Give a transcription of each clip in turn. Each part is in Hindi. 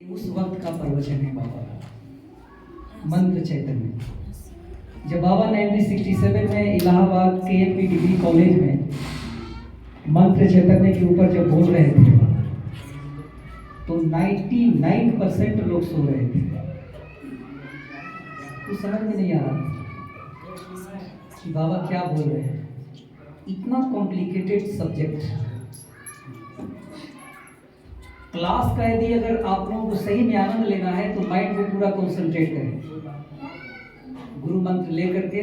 उस वक्त का प्रवचन है बाबा का मंत्र चैतन्य। जब बाबा 1967 में इलाहाबाद KMP डिग्री कॉलेज में मंत्र चैतन्य के ऊपर जब बोल रहे थे तो 99% लोग सो रहे थे। कुछ समझ में नहीं आ रहा कि बाबा क्या बोल रहे हैं। इतना कॉम्प्लिकेटेड सब्जेक्ट, क्लास का यदि अगर आप लोगों को सही में आनंद लेना है तो माइंड में पूरा कंसंट्रेट करें। गुरु मंत्र लेकर के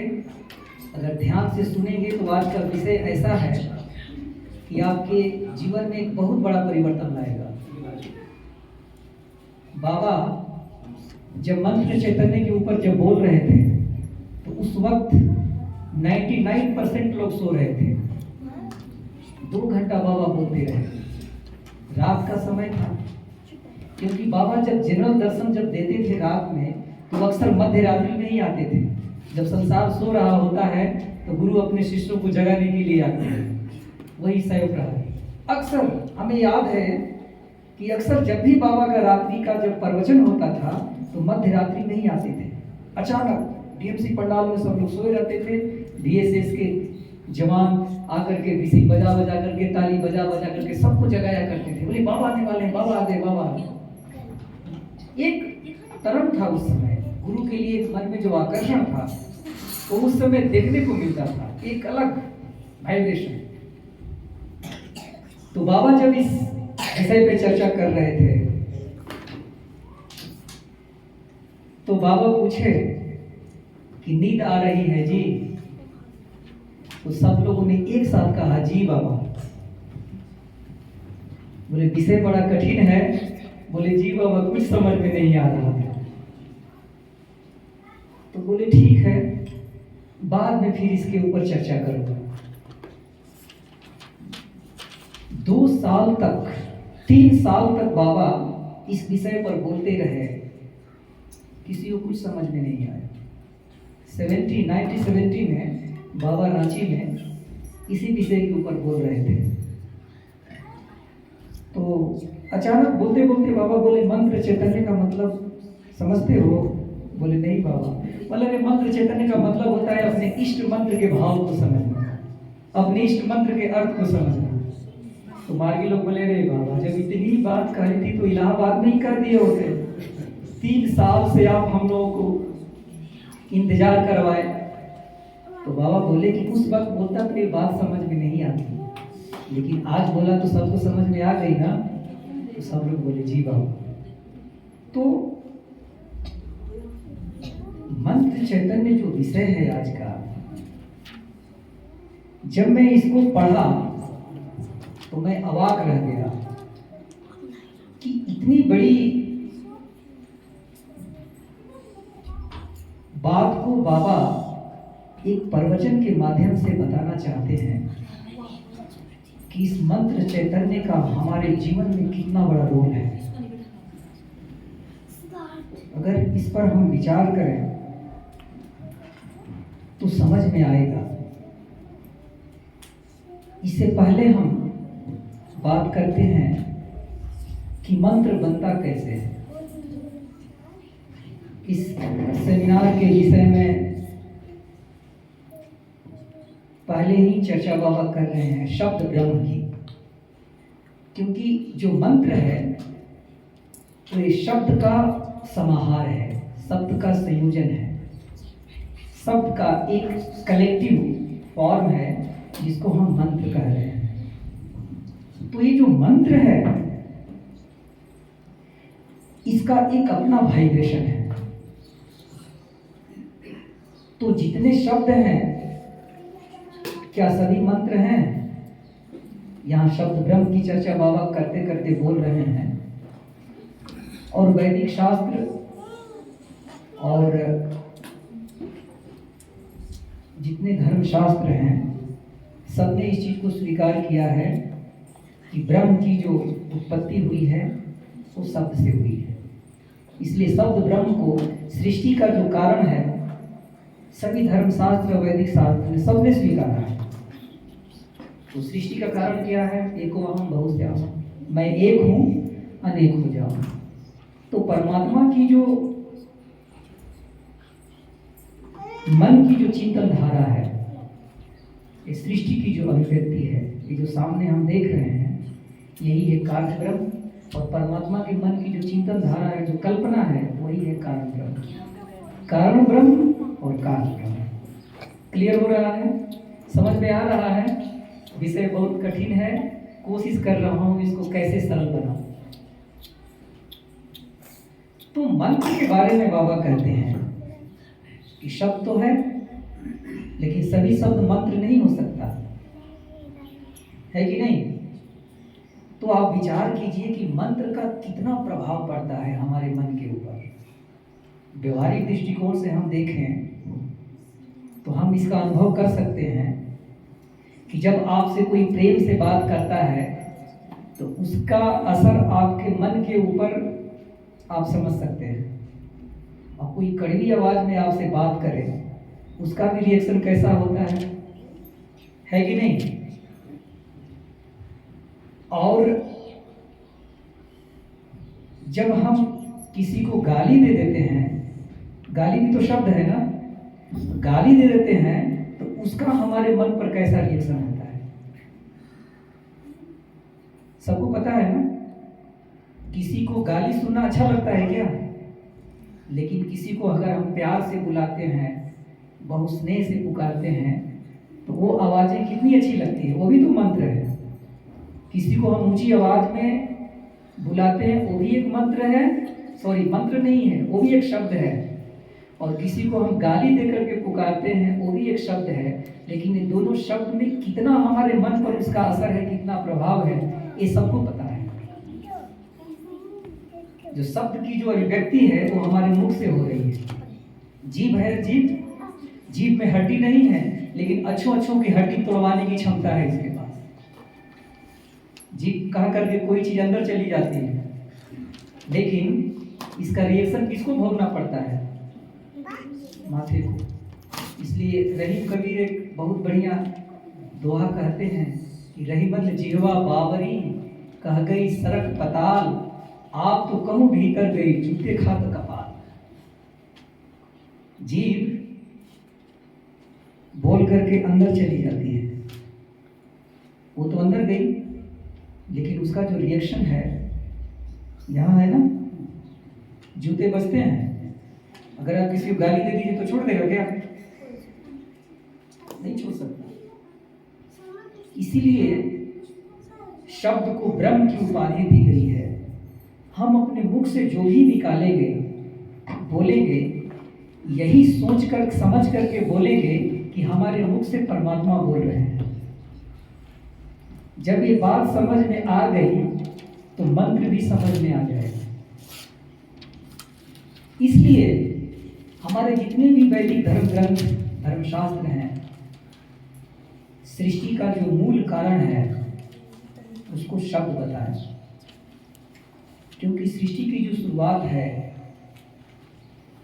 अगर ध्यान से सुनेंगे तो आज का विषय ऐसा है कि आपके जीवन में एक बहुत बड़ा परिवर्तन लाएगा। बाबा जब मंत्र चैतन्य के ऊपर जब बोल रहे थे तो उस वक्त 99% लोग सो रहे थे। 2 घंटा बाबा बोलते रहे। रात का समय था, क्योंकि बाबा जब जनरल दर्शन जब देते थे रात में तो अक्सर मध्य रात्रि में ही आते थे। जब संसार सो रहा होता है तो गुरु अपने शिष्यों को जगाने के लिए आते हैं। वही सहयोग रहा है। अक्सर हमें याद है कि अक्सर जब भी बाबा का रात्रि का जब प्रवचन होता था तो मध्य रात्रि में ही आते थे। अचानक DMC पंडाल में सब लोग सोए रहते थे। DSS के जवान आकर के विसी बजा बजा करके, ताली बजा बजा करके सबको जगाया करते थे। बोले बाबा आने वाले हैं, बाबा आ गए, बाबा आ गए। एक तरंग था उस समय, गुरु के लिए एक मन में जो आकर्षण था वो उस समय देखने को मिलता था, एक अलग वाइब्रेशन। तो बाबा जब इस विषय पे चर्चा कर रहे थे तो बाबा पूछे कि नींद आ रही है जी? तो सब लोगों ने एक साथ कहा जी बाबा। बोले विषय बड़ा कठिन है। बोले जी बाबा कुछ समझ में नहीं आ रहा है। तो बोले ठीक है, बाद में फिर इसके ऊपर चर्चा करूंगा। 2 साल तक, 3 साल तक बाबा इस विषय पर बोलते रहे। किसी को कुछ समझ में नहीं आया। 1970 में बाबा रांची में इसी विषय के ऊपर बोल रहे थे। तो अचानक बोलते बोलते बाबा बोले मंत्र चैतन्य का मतलब समझते हो? बोले नहीं बाबा। बोले मंत्र चैतन्य का मतलब होता है अपने इष्ट मंत्र के भाव को समझना, अपने इष्ट मंत्र के अर्थ को समझना। तो मार्गी लोग बोले रे बाबा जब इतनी बात कही थी तो इलाहाबाद में ही कर दिए होते। 3 साल से आप हम लोगों को इंतजार करवाए। तो बाबा बोले कि उस वक्त बोलता तो ये बात समझ में नहीं आती, लेकिन आज बोला तो सबको समझ में आ गई ना। तो सब लोग बोले जी बाबा। तो मंत्र चैतन्य जो विषय है आज का, जब मैं इसको पढ़ा तो मैं अवाक रह गया कि इतनी बड़ी बात को बाबा एक प्रवचन के माध्यम से बताना चाहते हैं कि इस मंत्र चैतन्य का हमारे जीवन में कितना बड़ा रोल है। अगर इस पर हम विचार करें तो समझ में आएगा। इससे पहले हम बात करते हैं कि मंत्र बनता कैसे है। इस सेमिनार के विषय में पहले ही चर्चा बाबा कर रहे हैं शब्द ब्रह्म की, क्योंकि जो मंत्र है तो ये शब्द का समाहार है, शब्द का संयोजन है, शब्द का एक कलेक्टिव फॉर्म है जिसको हम मंत्र कह रहे हैं। तो ये जो मंत्र है इसका एक अपना वाइब्रेशन है। तो जितने शब्द हैं क्या सभी मंत्र हैं? यहाँ शब्द ब्रह्म की चर्चा बाबा करते करते बोल रहे हैं। और वैदिक शास्त्र और जितने धर्म शास्त्र हैं सबने इस चीज को स्वीकार किया है कि ब्रह्म की जो उत्पत्ति हुई है वो शब्द से हुई है। इसलिए शब्द ब्रह्म को सृष्टि का जो कारण है सभी धर्मशास्त्र और वैदिक शास्त्र ने सबने स्वीकारा है। तो सृष्टि का कारण क्या है? एको अहम बहुश्याम, मैं एक हूँ अनेक हो जाऊँ। तो परमात्मा की जो मन की जो चिंतन धारा है, इस सृष्टि की जो अभिव्यक्ति है, ये जो सामने हम देख रहे हैं, यही है कार्य ब्रह्म। और परमात्मा के मन की जो चिंतन धारा है, जो कल्पना है, वही है कारण ब्रह्म। कारण ब्रह्म और कार्य ब्रह्म। क्लियर हो रहा है? समझ में आ रहा है? विषय बहुत कठिन है, कोशिश कर रहा हूं इसको कैसे सरल बनाऊं। तो मंत्र के बारे में बाबा कहते हैं कि शब्द तो है, लेकिन सभी शब्द मंत्र नहीं हो सकता है कि नहीं? तो आप विचार कीजिए कि मंत्र का कितना प्रभाव पड़ता है हमारे मन के ऊपर। व्यवहारिक दृष्टिकोण से हम देखें तो हम इसका अनुभव कर सकते हैं कि जब आपसे कोई प्रेम से बात करता है तो उसका असर आपके मन के ऊपर आप समझ सकते हैं। और कोई कड़वी आवाज में आपसे बात करे, उसका भी रिएक्शन कैसा होता है कि नहीं? और जब हम किसी को गाली दे देते हैं, गाली भी तो शब्द है ना, गाली दे देते हैं तो उसका हमारे मन पर कैसा रिएक्शन होता है? सबको पता है ना? किसी को गाली सुनना अच्छा लगता है क्या? लेकिन किसी को अगर हम प्यार से बुलाते हैं, बहुत स्नेह से पुकारते हैं, तो वो आवाज़ें कितनी अच्छी लगती है। वो भी तो मंत्र है। किसी को हम ऊंची आवाज में बुलाते हैं, वो भी एक मंत्र है। सॉरी, मंत्र नहीं है, वो भी एक शब्द है। और किसी को हम गाली दे करके पुकारते हैं, वो भी एक शब्द है। लेकिन ये दोनों शब्द में कितना हमारे मन पर उसका असर है, कितना प्रभाव है, ये सबको पता है। जो शब्द की जो अभिव्यक्ति है वो हमारे मुख से हो रही है। जीभ है, जीभ में हड्डी नहीं है, लेकिन अच्छों की हड्डी तोड़वाने की क्षमता है इसके पास। जीभ कह करके कोई चीज अंदर चली जाती है, लेकिन इसका रिएक्शन किसको भोगना पड़ता है? माथे को। इसलिए रहीम कबीर एक बहुत बढ़िया दोहा कहते हैं कि रहीमल जिहवा बावरी कह गई सरक पताल, आप तो कहूं भीतर गई जूते खात कपाल। जीभ बोल करके अंदर चली जाती है, वो तो अंदर गई, लेकिन उसका जो रिएक्शन है यहाँ है ना, जूते बजते हैं। अगर आप किसी को गाली दे दीजिए तो छोड़ देगा क्या? नहीं छोड़ सकता। इसीलिए शब्द को ब्रह्म की उपाधि दी गई है। हम अपने मुख से जो भी निकालेंगे, बोलेंगे, यही सोचकर समझ करके बोलेंगे कि हमारे मुख से परमात्मा बोल रहे हैं। जब ये बात समझ में आ गई तो मंत्र भी समझ में आ जाएगा। इसलिए हमारे जितने भी वैदिक धर्म ग्रंथ, धर्मशास्त्र हैं, सृष्टि का जो मूल कारण है उसको शब्द बताएं। क्योंकि सृष्टि की जो शुरुआत है,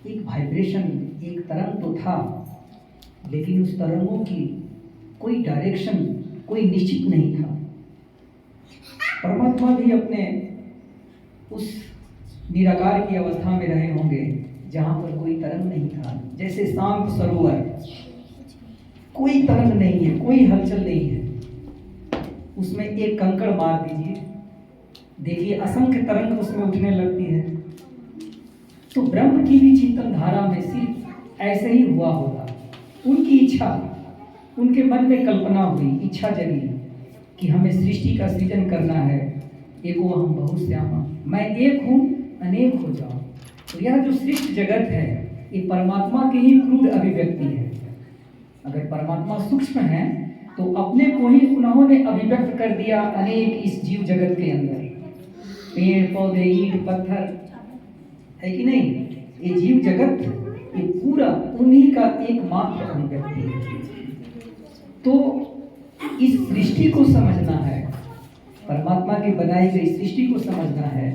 एक वाइब्रेशन, एक तरंग तो था, लेकिन उस तरंगों की कोई डायरेक्शन, कोई निश्चित नहीं था। परमात्मा भी अपने उस निराकार की अवस्था में रहे होंगे जहां पर कोई तरंग नहीं था। जैसे शांत सरोवर, कोई तरंग नहीं है, कोई हलचल नहीं है, उसमें एक कंकड़ मार दीजिए, देखिए असंख्य तरंग उसमें उठने लगती है। तो ब्रह्म की भी चिंतन धारा में सिर्फ ऐसे ही हुआ होगा। उनकी इच्छा, उनके मन में कल्पना हुई, इच्छा जगी कि हमें सृष्टि का सृजन करना है। एको हम बहुश्यामा, मैं एक हूँ अनेक हो जाओ। तो यह जो सृष्टि जगत है, ये परमात्मा की ही क्रूर अभिव्यक्ति है। अगर परमात्मा सूक्ष्म है तो अपने को ही उन्होंने अभिव्यक्त कर दिया अनेक इस जीव जगत के अंदर। पेड़ पौधे, ईंट पत्थर, है कि नहीं? ये जीव जगत, ये पूरा उन्हीं का एकमात्र अभिव्यक्ति है। तो इस सृष्टि को समझना है, परमात्मा की बनाई गई सृष्टि को समझना है,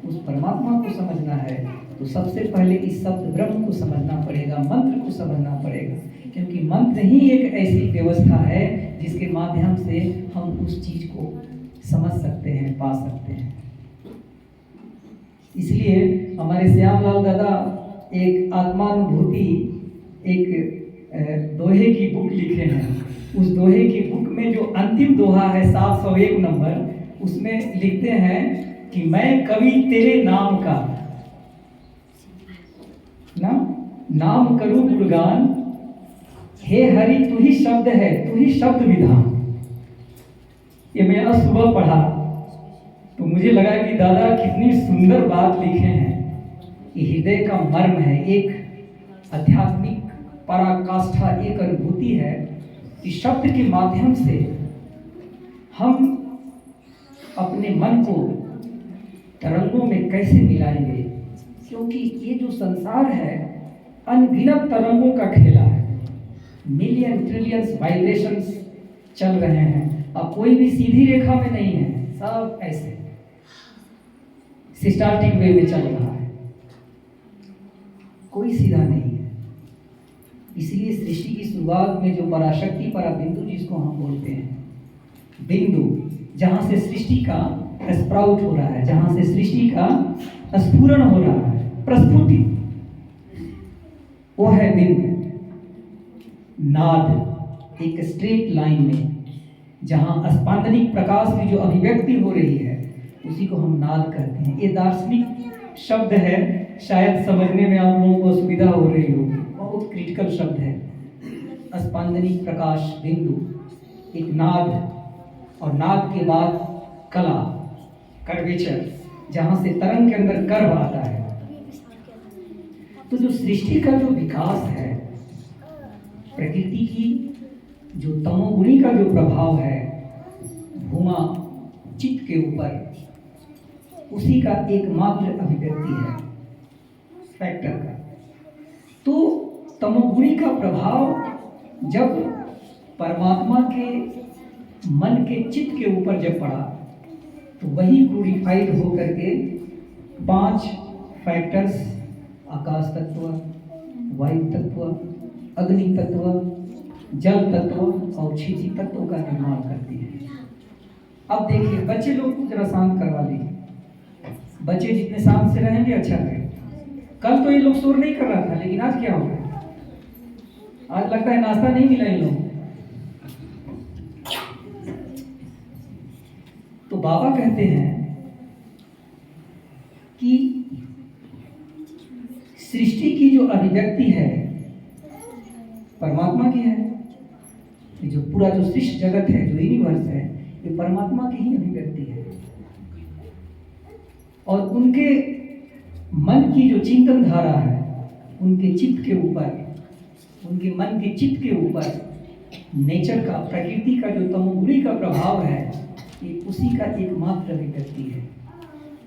उस परमात्मा को समझना है, तो सबसे पहले इस शब्द ब्रह्म को समझना पड़ेगा, मंत्र को समझना पड़ेगा। क्योंकि मंत्र ही एक ऐसी व्यवस्था है जिसके माध्यम से हम उस चीज को समझ सकते हैं, पा सकते हैं। इसलिए हमारे श्यामलाल दादा एक आत्मानुभूति, एक दोहे की बुक लिखे हैं। उस दोहे की बुक में जो अंतिम दोहा है 701 नंबर, उसमें लिखते हैं कि मैं कवि तेरे नाम का ना नाम करूं गुणगान, हे हरि तू ही शब्द है, तू ही शब्द विधान। ये मैं आज सुबह पढ़ा तो मुझे लगा कि दादा कितनी सुंदर बात लिखे हैं। ये हृदय का मर्म है, एक आध्यात्मिक पराकाष्ठा, एक अनुभूति है कि शब्द के माध्यम से हम अपने मन को तरंगों में कैसे मिलाएंगे, क्योंकि ये जो संसार है अनगिनत तरंगों का खेला है। मिलियन ट्रिलियंस वाइब्रेशंस चल रहे हैं। अब कोई भी सीधी रेखा में नहीं है, सब ऐसे सिस्टार्टिक वे में चल रहा है, कोई सीधा नहीं है। इसलिए सृष्टि की शुरुआत में जो पराशक्ति पराबिंदु जिसको हम बोलते हैं, बिंदु जहां से सृष्टि का स्प्राउट हो रहा है, जहां से सृष्टि का स्फुरण हो रहा है, प्रस्फुटी, वो है बिंदु। नाद एक स्ट्रेट लाइन में जहां स्पंदनिक प्रकाश की जो अभिव्यक्ति हो रही है उसी को हम नाद कहते हैं। ये दार्शनिक शब्द है, शायद समझने में आप लोगों को असुविधा हो रही होगी, बहुत क्रिटिकल शब्द है। स्पंदनिक प्रकाश बिंदु, एक नाद, और नाद के बाद कला, कर्वेचर, जहां से तरंग के अंदर कर्व आता है। तो जो सृष्टि का जो विकास है, प्रकृति की जो तमोगुणी का जो प्रभाव है भूमा चित्त के ऊपर, उसी का एकमात्र अभिव्यक्ति है फैक्टर का। तो तमोगुणी का प्रभाव जब परमात्मा के मन के चित्त के ऊपर जब पड़ा तो वही प्यूरिफाइड होकर के 5 फैक्टर्स, आकाश तत्व, वायु तत्व, अग्नि तत्व, जल तत्व और क्षिति तत्व का निर्माण करती है। अब देखिए, बच्चे लोग को जरा शांत करवा दीजिए। बच्चे जितने शांत से रहेंगे अच्छा रहेगा। कल तो ये लोग शोर नहीं कर रहा था, लेकिन आज क्या हो गया? आज लगता है नाश्ता नहीं मिला इन लोगों। तो बाबा कहते हैं कि सृष्टि की जो अभिव्यक्ति है परमात्मा की है। ये जो पूरा जो सृष्टि जगत है, जो यूनिवर्स है, ये परमात्मा की ही अभिव्यक्ति है। और उनके मन की जो चिंतन धारा है, उनके चित्त के ऊपर, उनके मन के चित्त के ऊपर नेचर का, प्रकृति का जो तमोगुणी का प्रभाव है, ये उसी का एकमात्र अभिव्यक्ति है।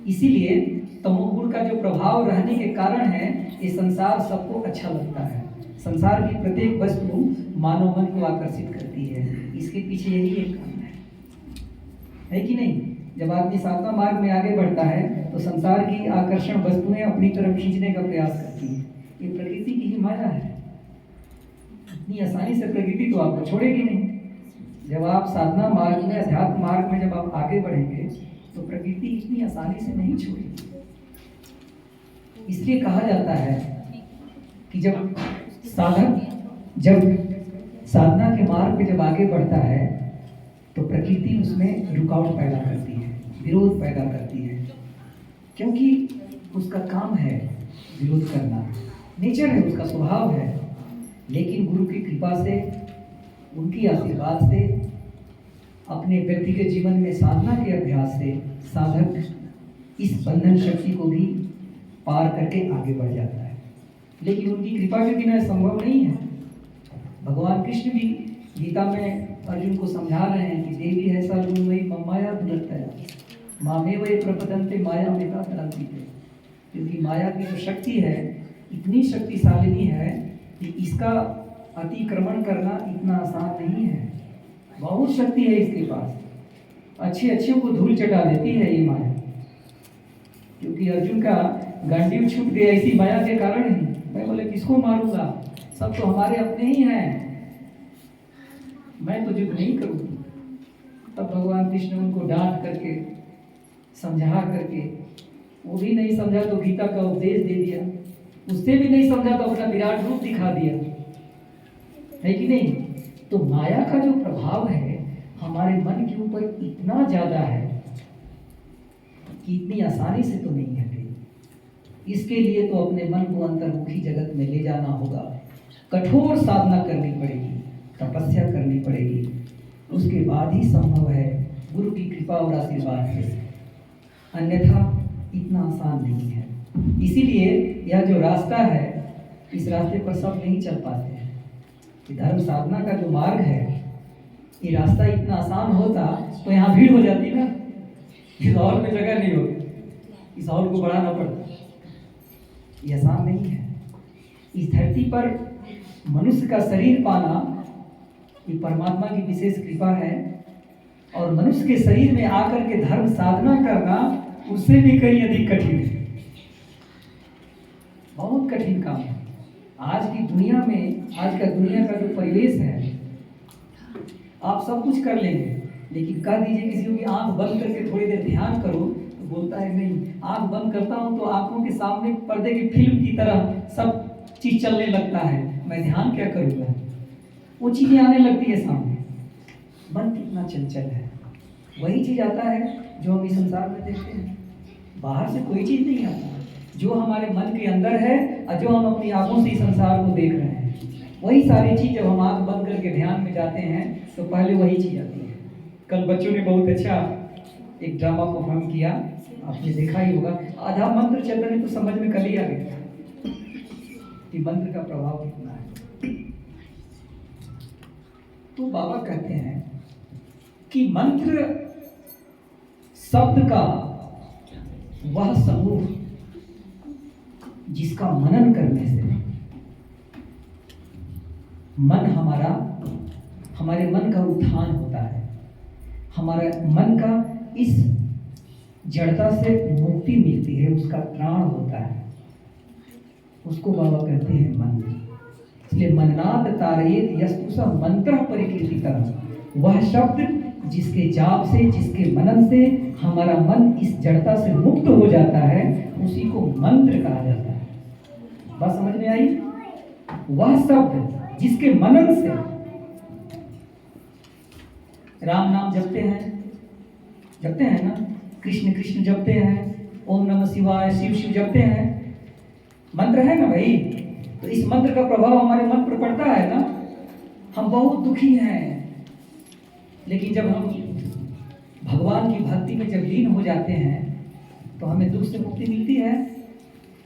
इसीलिए तमोगुण का जो प्रभाव रहने के कारण है ये संसार सबको अच्छा लगता है। संसार की प्रत्येक वस्तु मानव मन को आकर्षित करती है। इसके पीछे यही एक कारण है कि नहीं? जब आदमी साधना मार्ग में आगे बढ़ता है तो संसार की आकर्षण वस्तुएं अपनी तरफ खींचने का प्रयास करती है। ये प्रकृति की ही माया है। इतनी आसानी से प्रकृति तो आपको छोड़ेगी नहीं। जब आप साधना मार्ग में, अध्यात्म मार्ग में जब आप आगे बढ़ेंगे तो प्रकृति इतनी आसानी से नहीं छोड़ेगी। इसलिए कहा जाता है कि जब साधक जब साधना के मार्ग पे जब आगे बढ़ता है तो प्रकृति उसमें रुकावट पैदा करती है, विरोध पैदा करती है, क्योंकि उसका काम है विरोध करना, नेचर है, उसका स्वभाव है। लेकिन गुरु की कृपा से, उनकी आशीर्वाद से, अपने व्यक्तिगत जीवन में साधना के अभ्यास से साधक इस बंधन शक्ति को भी पार करके आगे बढ़ जाता है। लेकिन उनकी कृपा के बिना संभव नहीं है। भगवान कृष्ण भी गीता में अर्जुन को समझा रहे हैं कि देवी है सर्वमयी ममाया दुरतया मामेव ये प्रपतन्ते माया मेता तरंती थे। क्योंकि माया की जो शक्ति है इतनी शक्तिशालिनी है कि इसका अतिक्रमण करना इतना आसान नहीं है। बहुत शक्ति है इसके पास, अच्छे अच्छे को धूल चटा देती है ये माया। क्योंकि अर्जुन का गांडीव छूट गया इसी माया के कारण ही। मैं बोले किसको मारूंगा, सब तो हमारे अपने ही हैं, मैं तो युद्ध नहीं करूंगा। तब भगवान कृष्ण उनको डांट करके, समझा करके वो भी नहीं समझा तो गीता का उपदेश दे दिया, उससे भी नहीं समझा तो अपना विराट रूप दिखा दिया, है कि नहीं? तो माया का जो प्रभाव है हमारे मन के ऊपर इतना ज्यादा है कि इतनी आसानी से तो नहीं हटे। इसके लिए तो अपने मन को अंतर्मुखी जगत में ले जाना होगा, कठोर साधना करनी पड़ेगी, तपस्या करनी पड़ेगी, उसके बाद ही संभव है गुरु की कृपा और आशीर्वाद से, अन्यथा इतना आसान नहीं है। इसीलिए यह जो रास्ता है, इस रास्ते पर सब नहीं चल पाते हैं। धर्म साधना का जो मार्ग है, ये रास्ता इतना आसान होता तो यहाँ भीड़ हो जाती ना, इस हॉल में जगह नहीं होती, इस हॉल को बढ़ाना पड़ता। ये आसान नहीं है। इस धरती पर मनुष्य का शरीर पाना ये परमात्मा की विशेष कृपा है, और मनुष्य के शरीर में आकर के धर्म साधना करना उससे भी कहीं अधिक कठिन है, बहुत कठिन काम है। आज की दुनिया में, आज का दुनिया का जो परिवेश है, आप सब कुछ कर लेंगे, लेकिन कह दीजिए किसी को कि आंख बंद करके थोड़ी देर ध्यान करो, तो बोलता है नहीं, आंख बंद करता हूं तो आंखों के सामने पर्दे की फिल्म की तरह सब चीज चलने लगता है, मैं ध्यान क्या करूंगा, वो चीजें आने लगती है सामने। मन कितना चंचल है। वही चीज आता है जो हम इस संसार में देखते हैं, बाहर से कोई चीज नहीं आता, जो हमारे मन के अंदर है और जो हम अपनी आंखों से इस संसार को देख रहे हैं, वही सारी चीज जब हम आंख बंद करके ध्यान में जाते हैं तो पहले वही चीज आती है। कल बच्चों ने बहुत अच्छा एक ड्रामा परफॉर्म किया, आपने देखा ही होगा। आधा मंत्र चैतन्य तो समझ में कल ही आ गया कि मंत्र का प्रभाव कितना है। तो बाबा कहते हैं कि मंत्र शब्द का वह समूह जिसका मनन करने से हमारे मन का उत्थान होता है, हमारे मन का इस जड़ता से मुक्ति मिलती है, उसका त्राण होता है, उसको बाबा कहते हैं मंत्र। इसलिए मननाद तारयेत यस्तुसा मंत्र परिकीर्तितः, वह शब्द जिसके जाप से, जिसके मनन से हमारा मन इस जड़ता से मुक्त हो जाता है, उसी को मंत्र कहा जाता है। बात समझ में आई? वह शब्द जिसके मनन से राम नाम जपते हैं ना, कृष्ण कृष्ण जपते हैं, ओम नमः शिवाय शिव शिव जपते हैं, मंत्र है ना भाई। तो इस मंत्र का प्रभाव हमारे मन पर पड़ता है ना। हम बहुत दुखी हैं, लेकिन जब हम भगवान की भक्ति में जब लीन हो जाते हैं तो हमें दुख से मुक्ति मिलती है।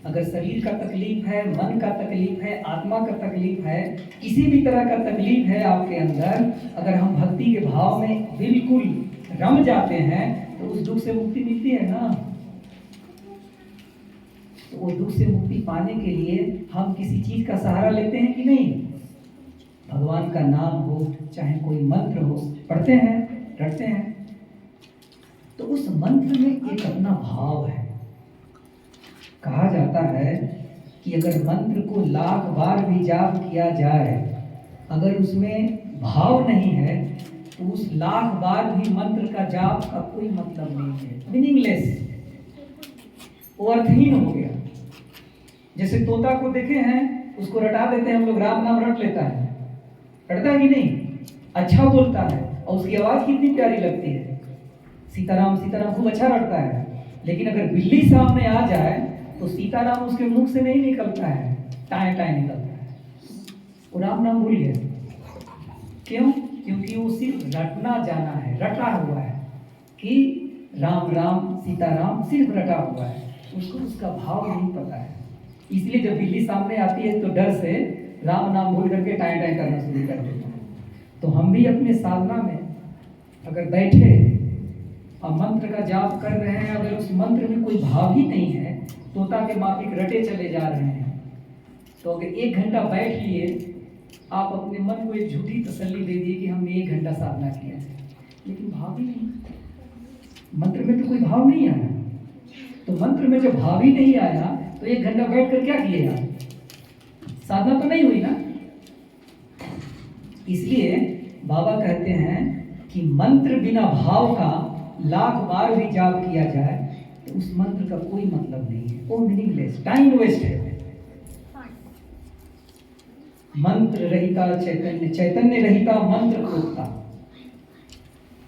अगर शरीर का तकलीफ है, मन का तकलीफ है, आत्मा का तकलीफ है, किसी भी तरह का तकलीफ है आपके अंदर, अगर हम भक्ति के भाव में बिल्कुल रम जाते हैं तो उस दुख से मुक्ति मिलती है ना। तो वो दुख से मुक्ति पाने के लिए हम किसी चीज का सहारा लेते हैं कि नहीं? भगवान का नाम हो, चाहे कोई मंत्र हो, पढ़ते हैं, रटते हैं। तो उस मंत्र में एक अपना भाव है। कहा जाता है कि अगर मंत्र को 1,00,000 बार भी जाप किया जाए, अगर उसमें भाव नहीं है तो उस 1,00,000 बार भी मंत्र का जाप का कोई मतलब नहीं है, मीनिंगलेस, वो अर्थहीन हो गया। जैसे तोता को देखे हैं, उसको रटा देते हैं हम लोग, राम नाम रट लेता है, रटता है कि नहीं? अच्छा बोलता है और उसकी आवाज कितनी प्यारी लगती है, सीताराम सीताराम खूब अच्छा रटता है। लेकिन अगर बिल्ली सामने आ जाए तो सीताराम उसके मुख से नहीं निकलता है, टाए टाए निकलता है, वो राम नाम भूल गया। क्यों? क्योंकि वो सिर्फ रटना जाना है, रटा हुआ है कि राम राम सीताराम, सिर्फ रटा हुआ है, उसको उसका भाव नहीं पता है। इसलिए जब बिल्ली सामने आती है तो डर से राम नाम भूल करके टाए टाए करना शुरू कर देता है। तो हम भी अपने साधना में अगर बैठे और मंत्र का जाप कर रहे हैं, अगर उस मंत्र में कोई भाव ही नहीं है, तोता के माफिक रटे चले जा रहे हैं, तो अगर 1 घंटा बैठ लिए, आप अपने मन को एक झूठी तसल्ली दे दिए कि हमने 1 घंटा साधना किया है, लेकिन भाव ही नहीं, मंत्र में तो कोई भाव नहीं आया। तो मंत्र में जब भाव ही नहीं आया तो 1 घंटा बैठ कर क्या किए आप? साधना तो नहीं हुई ना। इसलिए बाबा कहते हैं कि मंत्र बिना भाव का 1,00,000 बार भी जाप किया जाए तो उस मंत्र का कोई मतलब नहीं है, वो मीनिंगलेस, टाइम वेस्ट है। मंत्र रहिता चैतन्य, चैतन्य रहिता मंत्र प्रोक्ता।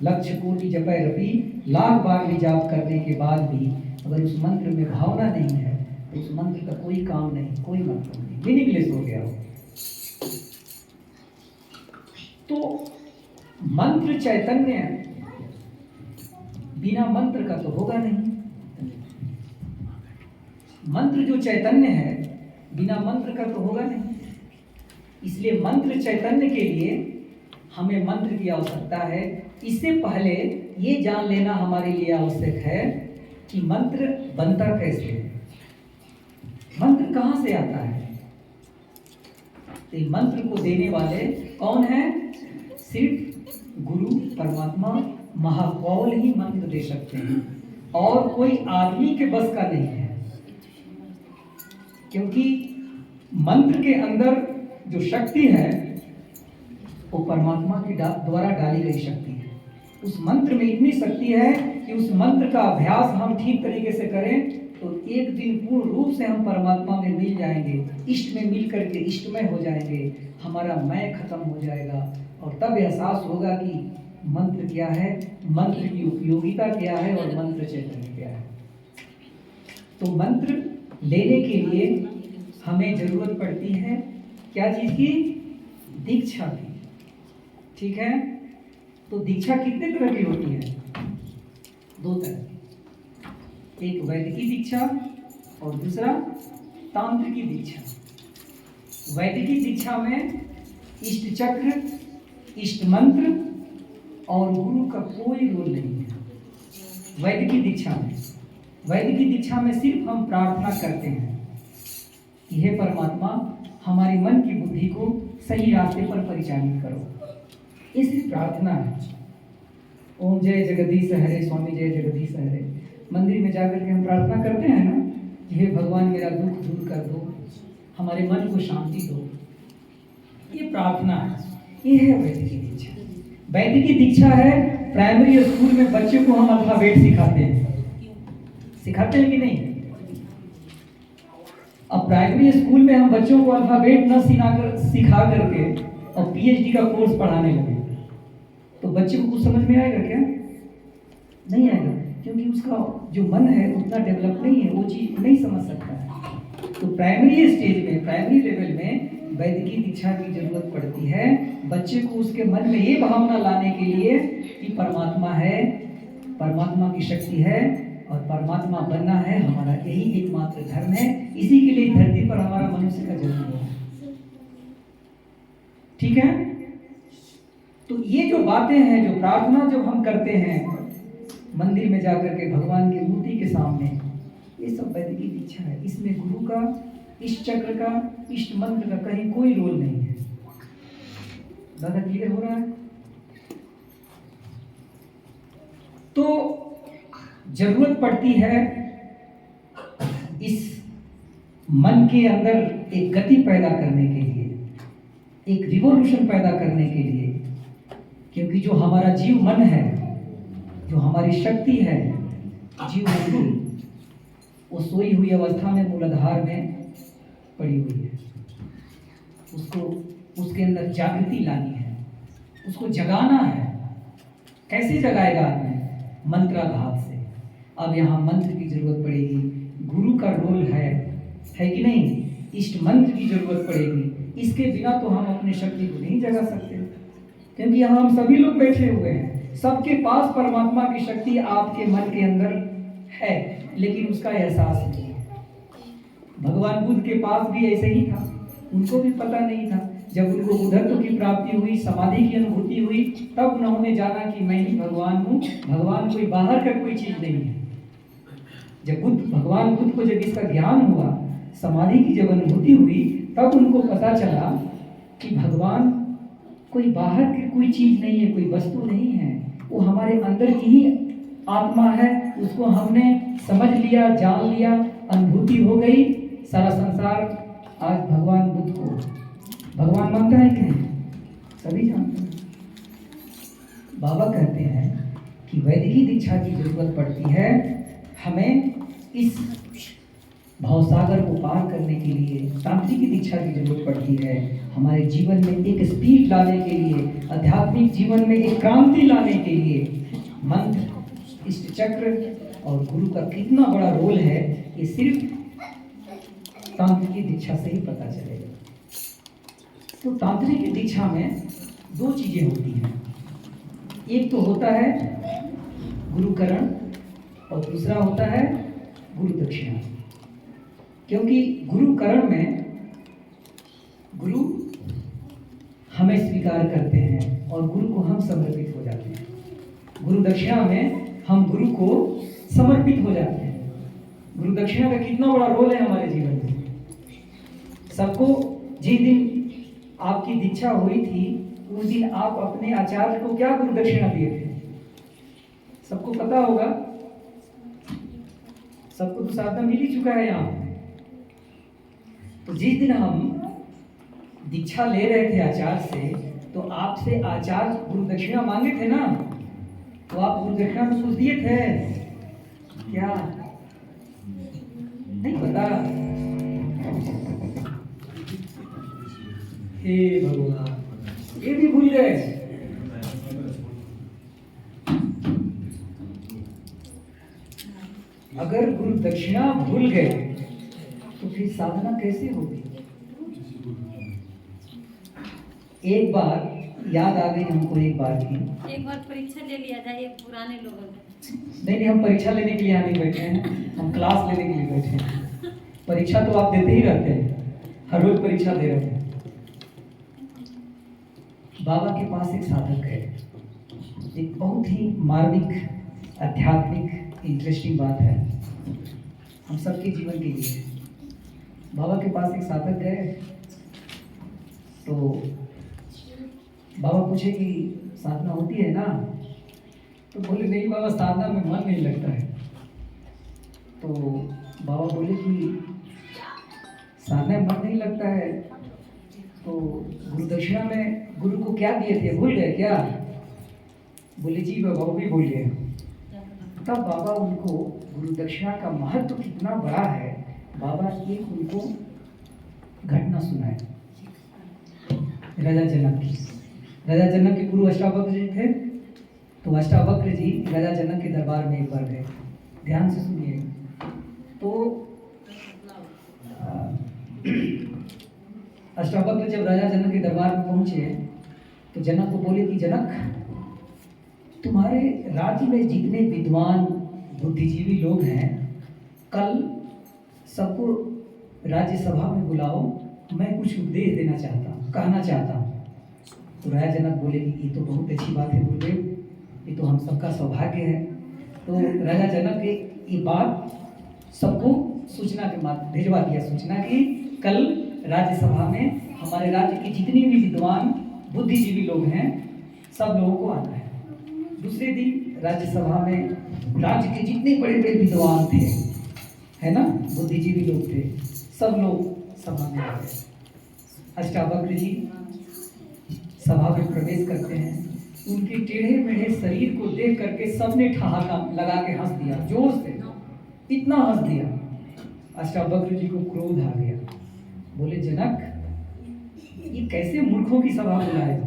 लक्ष्य कोटि जपै रवि, लाख बार भी जाप करने के बाद भी अगर उस मंत्र में भावना नहीं है तो उस मंत्र का कोई काम नहीं, कोई मतलब नहीं, मीनिंगलेस हो गया हो। तो मंत्र चैतन्य बिना मंत्र का तो होगा नहीं। मंत्र जो चैतन्य है बिना मंत्र का तो होगा नहीं। इसलिए मंत्र चैतन्य के लिए हमें मंत्र की आवश्यकता है। इससे पहले ये जान लेना हमारे लिए आवश्यक है कि मंत्र बनता कैसे है, मंत्र कहाँ से आता है। तो मंत्र को देने वाले कौन है? सिर्फ गुरु परमात्मा महाकौल ही मंत्र दे सकते हैं, और कोई आदमी के बस का नहीं है। क्योंकि मंत्र के अंदर जो शक्ति है वो परमात्मा के द्वारा डाली गई शक्ति है। उस मंत्र में इतनी शक्ति है कि उस मंत्र का अभ्यास हम ठीक तरीके से करें तो एक दिन पूर्ण रूप से हम परमात्मा में मिल जाएंगे, इष्ट में मिल करके इष्टमय हो जाएंगे, हमारा मैं खत्म हो जाएगा। और तब एहसास होगा कि मंत्र क्या है, मंत्र की उपयोगिता क्या है और मंत्र चैतन्य क्या है। तो मंत्र लेने के लिए हमें जरूरत पड़ती है क्या चीज की? दीक्षा की। ठीक है, तो दीक्षा कितने तरह की होती है? दो तरह की, एक वैदिकी दीक्षा और दूसरा तांत्रिकी दीक्षा। वैदिकी दीक्षा में इष्ट चक्र, इष्ट मंत्र और गुरु का कोई रोल नहीं है। वैदिकी दीक्षा में सिर्फ हम प्रार्थना करते हैं कि हे परमात्मा हमारे मन की बुद्धि को सही रास्ते पर परिचालित करो। ये सिर्फ प्रार्थना है। ओम जय जगदीश हरे, स्वामी जय जगदीश हरे। मंदिर में जाकर के हम प्रार्थना करते हैं ना कि हे भगवान मेरा दुख दूर कर दो, हमारे मन को शांति दो। ये प्रार्थना है, ये है वैदिकी दीक्षा। वैदिकी दीक्षा है प्राइमरी स्कूल में बच्चे को हम अल्फाबेट सिखाते हैं कि नहीं? अब प्राइमरी स्कूल में हम बच्चों को अल्फाबेट न सिखा करके और पीएचडी का कोर्स पढ़ाने लगे तो बच्चे को कुछ समझ में आएगा क्या? नहीं आएगा, क्योंकि उसका जो मन है उतना डेवलप नहीं है, वो चीज नहीं समझ सकता है। तो प्राइमरी स्टेज में, प्राइमरी लेवल में वैदिकी दीक्षा की जरूरत पड़ती है। बच्चे को उसके मन में ये भावना लाने के लिए कि परमात्मा है, परमात्मा की शक्ति है और परमात्मा बनना है हमारा यही एकमात्र धर्म है। इसी के लिए धरती पर हमारा मनुष्य का जन्म हुआ। ठीक है, तो ये जो बातें हैं, जो प्रार्थना जब हम करते हैं मंदिर में जाकर के भगवान की मूर्ति के सामने, ये सब वैदिकी दीक्षा है। इसमें गुरु का, इष्ट चक्र का, इष्ट मंत्र का कहीं कोई रोल नहीं है। दादा क्लियर हो रहा है? तो जरूरत पड़ती है इस मन के अंदर एक गति पैदा करने के लिए, एक रिवॉल्यूशन पैदा करने के लिए। क्योंकि जो हमारा जीव मन है, जो हमारी शक्ति है जीव मन की, वो सोई हुई अवस्था में मूलाधार में पड़ी हुई है। उसको उसके अंदर जागृति लानी है, उसको जगाना है। कैसे जगाएगा आदमी? मंत्राघात से। अब यहाँ मंत्र की जरूरत पड़ेगी, गुरु का रोल है कि नहीं? इष्ट मंत्र की जरूरत पड़ेगी। इसके बिना तो हम अपनी शक्ति को नहीं जगा सकते, क्योंकि यहाँ हम सभी लोग बैठे हुए हैं, सबके पास परमात्मा की शक्ति आपके मन के अंदर है, लेकिन उसका एहसास नहीं है। भगवान बुद्ध के पास भी ऐसे ही था, उनको भी पता नहीं था। जब उनको बुद्धत्व की प्राप्ति हुई, समाधि की अनुभूति हुई, तब उन्होंने जाना कि मैं ही भगवान हूँ, भगवान कोई बाहर का कोई चीज नहीं है। जब भगवान बुद्ध को जब इसका ज्ञान हुआ, समाधि की जब अनुभूति हुई, तब उनको पता चला कि भगवान कोई बाहर की कोई चीज नहीं है, कोई वस्तु नहीं है, वो हमारे अंदर की ही आत्मा है। उसको हमने समझ लिया, जान लिया, अनुभूति हो गई। सारा संसार आज भगवान बुद्ध को भगवान मानता है कि नहीं? सभी जानते हैं। बाबा कहते हैं कि वैदिकी दीक्षा की जरूरत पड़ती है हमें इस भवसागर को पार करने के लिए तांत्रिक दीक्षा की जरूरत पड़ती है। हमारे जीवन में एक स्पीड लाने के लिए, आध्यात्मिक जीवन में एक क्रांति लाने के लिए मंत्र, इष्ट चक्र और गुरु का कितना बड़ा रोल है, ये सिर्फ तांत्रिक दीक्षा से ही पता चलेगा। तो तांत्रिक दीक्षा में दो चीजें होती हैं, एक तो होता है गुरुकरण और दूसरा होता है गुरु दक्षिणा। क्योंकि गुरुकरण में गुरु हमें स्वीकार करते हैं और गुरु को हम समर्पित हो जाते हैं। गुरु दक्षिणा में हम गुरु को समर्पित हो जाते हैं। गुरु दक्षिणा का कितना बड़ा रोल है हमारे जीवन में। सबको जिस दिन आपकी दीक्षा हुई थी उस दिन आप अपने आचार्य को क्या गुरु दक्षिणा दिए थे? सबको पता होगा, सबको तो साधना मिल ही चुका है यहाँ। तो जिस दिन हम दीक्षा ले रहे थे आचार्य से, तो आपसे आचार्य गुरु दक्षिणा मांगे थे ना, तो आप गुरु दक्षिणा में कुछ दिए थे क्या? नहीं पता? हे भगवान, ये भी भूल गए। अगर गुरु दक्षिणा भूल गए तो फिर साधना कैसे होगी? एक बार याद आ गई हमको, एक बार परीक्षा ले लिया जाए एक पुराने लोगों ने। नहीं, हम परीक्षा लेने के लिए यहाँ नहीं बैठे हैं, हम क्लास लेने के लिए बैठे हैं। परीक्षा तो आप देते ही रहते हैं, हर रोज परीक्षा दे रहे हैं। बाबा के पास एक साधक है, एक बहुत ही मार्मिक आध्यात्मिक इंटरेस्टिंग बात है हम सबके जीवन के लिए। बाबा के पास एक साधक गए तो बाबा पूछे कि साधना होती है ना? तो बोले नहीं बाबा, साधना में मन नहीं लगता है। तो बाबा बोले कि साधना में मन नहीं लगता है तो गुरु दक्षिणा में गुरु को क्या दिए थे, भूल गए क्या? बोले जी बाबा, वो भी भूल गए। तब बाबा उनको गुरु दक्षिणा का महत्व कितना बड़ा है, बाबा एक उनको घटना सुनाए राजा जनक की। राजा जनक के गुरु अष्टावक्र जी थे, तो अष्टावक्र जी राजा जनक के दरबार में एक बार गए। ध्यान से सुनिए। तो अष्टावक्र जब राजा जनक के दरबार में पहुंचे तो जनक को बोले कि जनक, तुम्हारे राज्य में जितने विद्वान बुद्धिजीवी लोग हैं, कल सबको राज्यसभा में बुलाओ, मैं कुछ उपदेश देना चाहता हूँ, कहना चाहता हूँ। तो राजा जनक बोले कि ये तो बहुत अच्छी बात है गुरुदेव, ये तो हम सबका सौभाग्य है। तो राजा जनक ने ये बात सबको सूचना के माध्यम भिजवा दिया, सूचना की कल राज्यसभा में हमारे राज्य के जितने भी विद्वान बुद्धिजीवी लोग हैं सब लोगों को आना है। दूसरे दिन राज्यसभा में राज्य के जितने बड़े बड़े विद्वान थे, है ना, बुद्धिजीवी लोग थे, सब लोग सभा में आ गए। अष्टावक्र जी सभा में प्रवेश करते हैं। उनके टेढ़े मेढ़े शरीर को देख करके सबने ठहाका लगा के हंस दिया, जोर से इतना हंस दिया। अष्टावक्र जी को क्रोध आ गया। बोले जनक, ये कैसे मूर्खों की सभा बुलाए,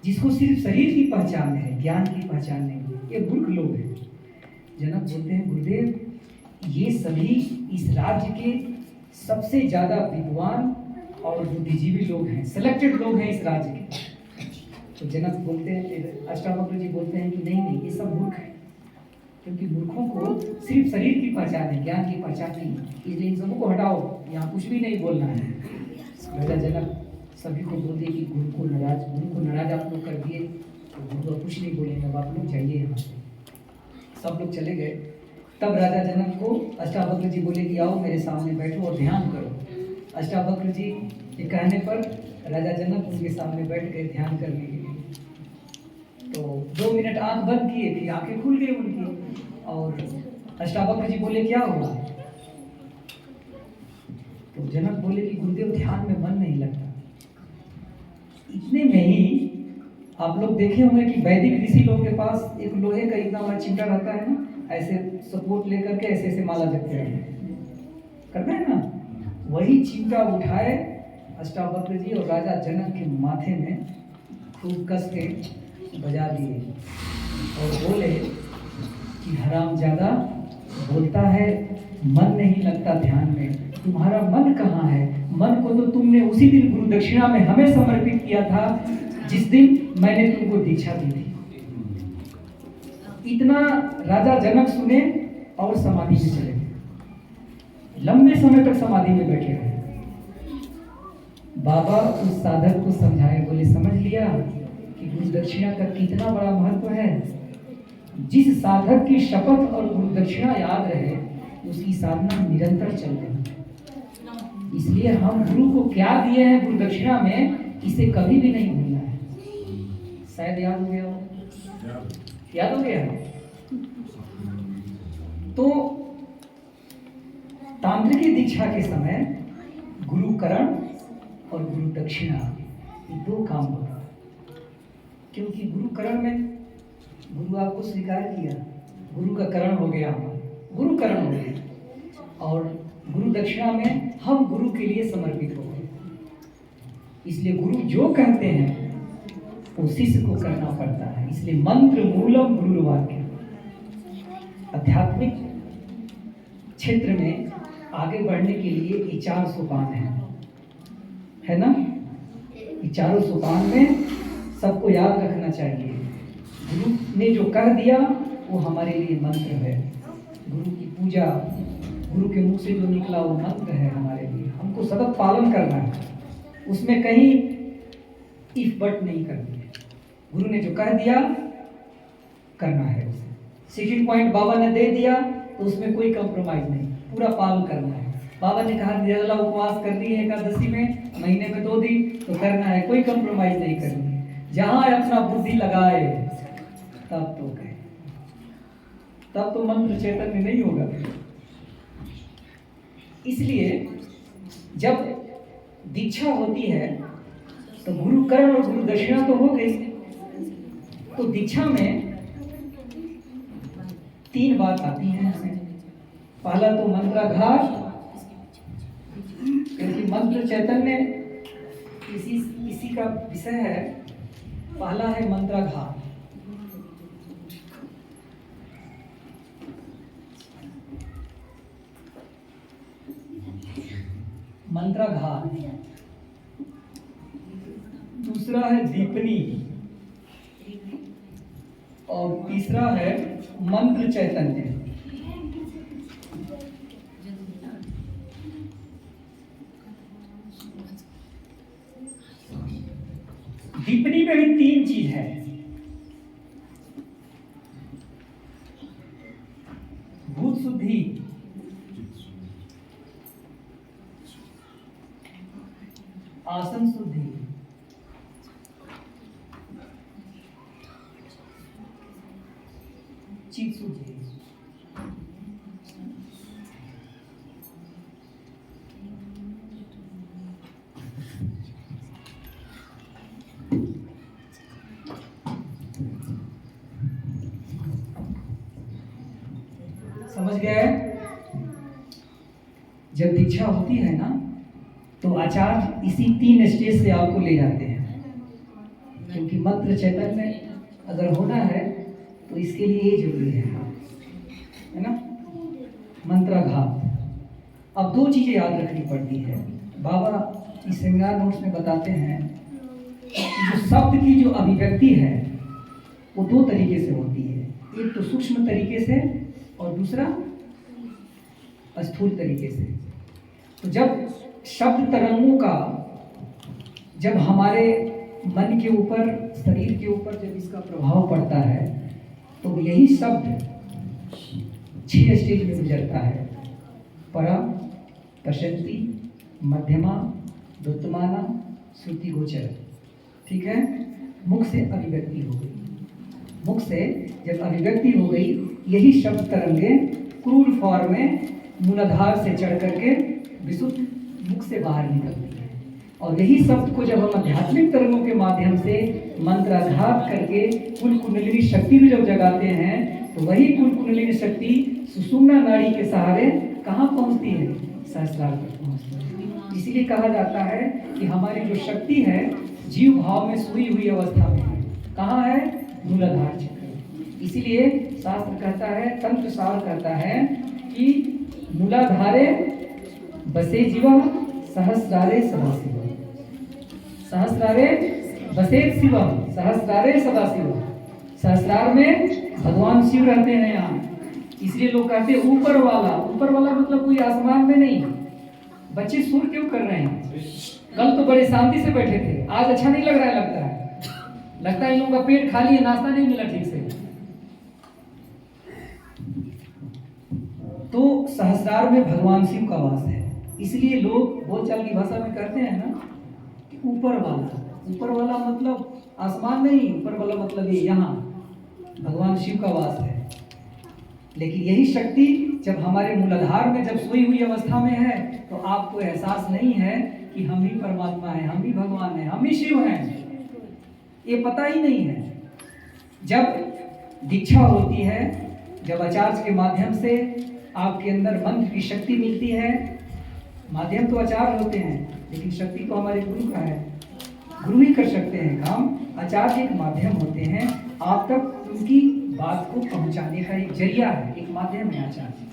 जिसको सिर्फ शरीर की पहचान है, ज्ञान की पहचान नहीं, ये मूर्ख लोग हैं। जनक बोलते हैं गुरुदेव, ये सभी इस राज्य के सबसे ज्यादा विद्वान और बुद्धिजीवी लोग हैं, सिलेक्टेड लोग हैं इस राज्य के। तो जनक बोलते हैं, अष्टावक्र जी बोलते हैं कि नहीं नहीं, ये सब मूर्ख है, क्योंकि मूर्खों को सिर्फ शरीर की पहचान है, ज्ञान की पहचान नहीं, इसलिए इन सबको हटाओ, यहाँ कुछ भी नहीं बोलना है। राजा जनक सभी को बोलते कि गुरु को नाराज आप लोग कर दिए, तो गुरु कुछ नहीं बोलेंगे, अब आप लोग जाइए यहाँ से। सब लोग चले गए। तब राजा जनक को अष्टावक्र जी बोले कि आओ मेरे सामने बैठो और ध्यान करो। अष्टावक्र जी के कहने पर राजा जनक उनके सामने बैठ गए ध्यान करने के लिए। तो 2 मिनट आंख बंद किए, फिर आंखें खुल गई उनकी, और अष्टावक्र जी बोले क्या हुआ? तो जनक बोले कि गुरुदेव ध्यान में मन नहीं लगता। इतने में ही आप लोग देखे होंगे कि वैदिक ऋषि लोग के पास एक लोहे का इतना बड़ा चिमटा रहता है ना, ऐसे सपोर्ट लेकर के ऐसे ऐसे माला जपते रहते हैं, करते हैं ना। वही चिमटा उठाए अष्टावक्र जी और राजा जनक के माथे में खूब कस के बजा दिए और बोले कि हरामजादा बोलता है मन नहीं लगता ध्यान में, तुम्हारा मन कहाँ है? मन को तो तुमने उसी दिन गुरु दक्षिणा में हमें समर्पित किया था जिस दिन मैंने तुमको दीक्षा दी थी। इतना राजा जनक सुने और समाधि में चले गए, लंबे समय तक समाधि में बैठे रहे। बाबा उस साधक को समझाए, बोले समझ लिया कि गुरु दक्षिणा का कितना बड़ा महत्व है। जिस साधक की शपथ और गुरु दक्षिणा याद रहे उसकी साधना निरंतर चल रही है। इसलिए हम गुरु को क्या दिए हैं गुरु दक्षिणा में, इसे कभी भी नहीं भूलना है। शायद याद हो गया हो, याद हो गया। तो तांत्रिक दीक्षा के समय गुरुकरण और गुरु दक्षिणा ये दो काम होता है। क्योंकि गुरुकरण में गुरु आपको स्वीकार किया, गुरु का करण हो गया, गुरु करण हो गया, और गुरु दक्षिणा में हम गुरु के लिए समर्पित हो गए। इसलिए गुरु जो कहते हैं वो शिष्य को करना पड़ता है। इसलिए मंत्र मूलम गुरुवाक्य। आध्यात्मिक क्षेत्र में आगे बढ़ने के लिए ये 4 सोपान है ना। ये चारों सोपान में सबको याद रखना चाहिए। गुरु ने जो कह दिया वो हमारे लिए मंत्र है। गुरु की पूजा, गुरु के मुख से जो निकला वो मंत्र है हमारे लिए। हमको सतत पालन करना है, उसमें कहीं इफ बट नहीं करनी है। गुरु ने जो कह दिया करना है उसे। 16 पॉइंट बाबा ने दे दिया तो उसमें कोई कंप्रोमाइज नहीं, पूरा पालन करना है। बाबा ने कहा निर्जला उपवास करनी है एकादशी में, महीने में 2 दिन तो करना है, कोई कंप्रोमाइज नहीं करनी है। जहां अपना बुद्धि लगाए तब तो कहे, तब तो मंत्र चैतन्य नहीं होगा। इसलिए जब दीक्षा होती है तो गुरुकरण और गुरु दक्षिणा तो हो गई। तो दीक्षा में 3 बात आती है हमें। पहला तो मंत्राघात, क्योंकि मंत्र चैतन्य इसी का विषय है। पहला है मंत्राघात। मंत्राघात, दूसरा है दीपनी, और तीसरा है मंत्र चैतन्य। दीपनी में भी 3 चीज है। भूत शुद्धि, आसन शुद्धि, चित्त शुद्धि। समझ गए? जब दीक्षा होती है ना तो आचार्य इसी 3 स्टेज से आपको ले जाते हैं। क्योंकि मंत्र चैतन्य अगर होना है तो इसके लिए ये जरूरी है ना। मंत्राघात। अब 2 चीजें याद रखनी पड़ती है। बाबा इस सेमिनार नोट्स में बताते हैं कि जो शब्द की जो अभिव्यक्ति है वो 2 तरीके से होती है। एक तो सूक्ष्म तरीके से और दूसरा स्थूल तरीके से। तो जब शब्द तरंगों का जब हमारे मन के ऊपर, शरीर के ऊपर जब इसका प्रभाव पड़ता है तो यही शब्द 6 स्टेज में गुजरता है। परा, प्रशंति, मध्यमा, दुत्तमाना, श्रुति गोचर। ठीक है। मुख से अभिव्यक्ति हो गई। मुख से जब अभिव्यक्ति हो गई, यही शब्द तरंगे क्रूर फॉर्म में मूलाधार से चढ़ करके विशुद्ध मुख से बाहर निकलती है और यही शब्द को जब हम आध्यात्मिक तरंगों के माध्यम से मंत्राघात करके कुल कुंडलिनी शक्ति भी जब जगाते हैं, तो वही कुल कुंडलिनी शक्ति सुषुम्ना नाड़ी के सहारे कहाँ पहुँचती है? सहस्त्रार तक पहुँचती है। इसीलिए कहा जाता है कि हमारी जो शक्ति है जीव भाव में सोई हुई अवस्था में है। कहाँ है? मूलाधार चक्र। इसीलिए शास्त्र कहता है, तंत्र सार कहता है कि मूलाधारे बसे जीवा सहस्रारे सदाशिव, सहस्रारे बसेत शिवम सहस्रारे सदाशिव। सहस्रार में भगवान शिव रहते हैं यहाँ। इसलिए लोग कहते हैं ऊपर वाला। ऊपर वाला मतलब कोई आसमान में नहीं। बच्चे सुर क्यों कर रहे हैं? कल तो बड़े शांति से बैठे थे, आज अच्छा नहीं लग रहा है। लगता है इन लोगों का पेट खाली है, नाश्ता नहीं मिला ठीक से। तो सहस्रार में भगवान शिव का वास है। इसलिए लोग बोलचाल की भाषा में कहते हैं ना कि ऊपर वाला। ऊपर वाला मतलब आसमान नहीं, ऊपर वाला मतलब ये यहाँ भगवान शिव का वास है। लेकिन यही शक्ति जब हमारे मूलाधार में जब सोई हुई अवस्था में है, तो आपको एहसास नहीं है कि हम ही परमात्मा हैं, हम ही भगवान हैं, हम ही शिव हैं। ये पता ही नहीं है। जब दीक्षा होती है, जब आचार्य के माध्यम से आपके अंदर मंत्र की शक्ति मिलती है, माध्यम तो आचार्य होते हैं, लेकिन शक्ति तो हमारे गुरु का है। गुरु ही कर सकते हैं काम। आचार्य एक माध्यम होते हैं, आप तक उनकी बात को पहुंचाने का एक जरिया है, एक माध्यम है आचार्य।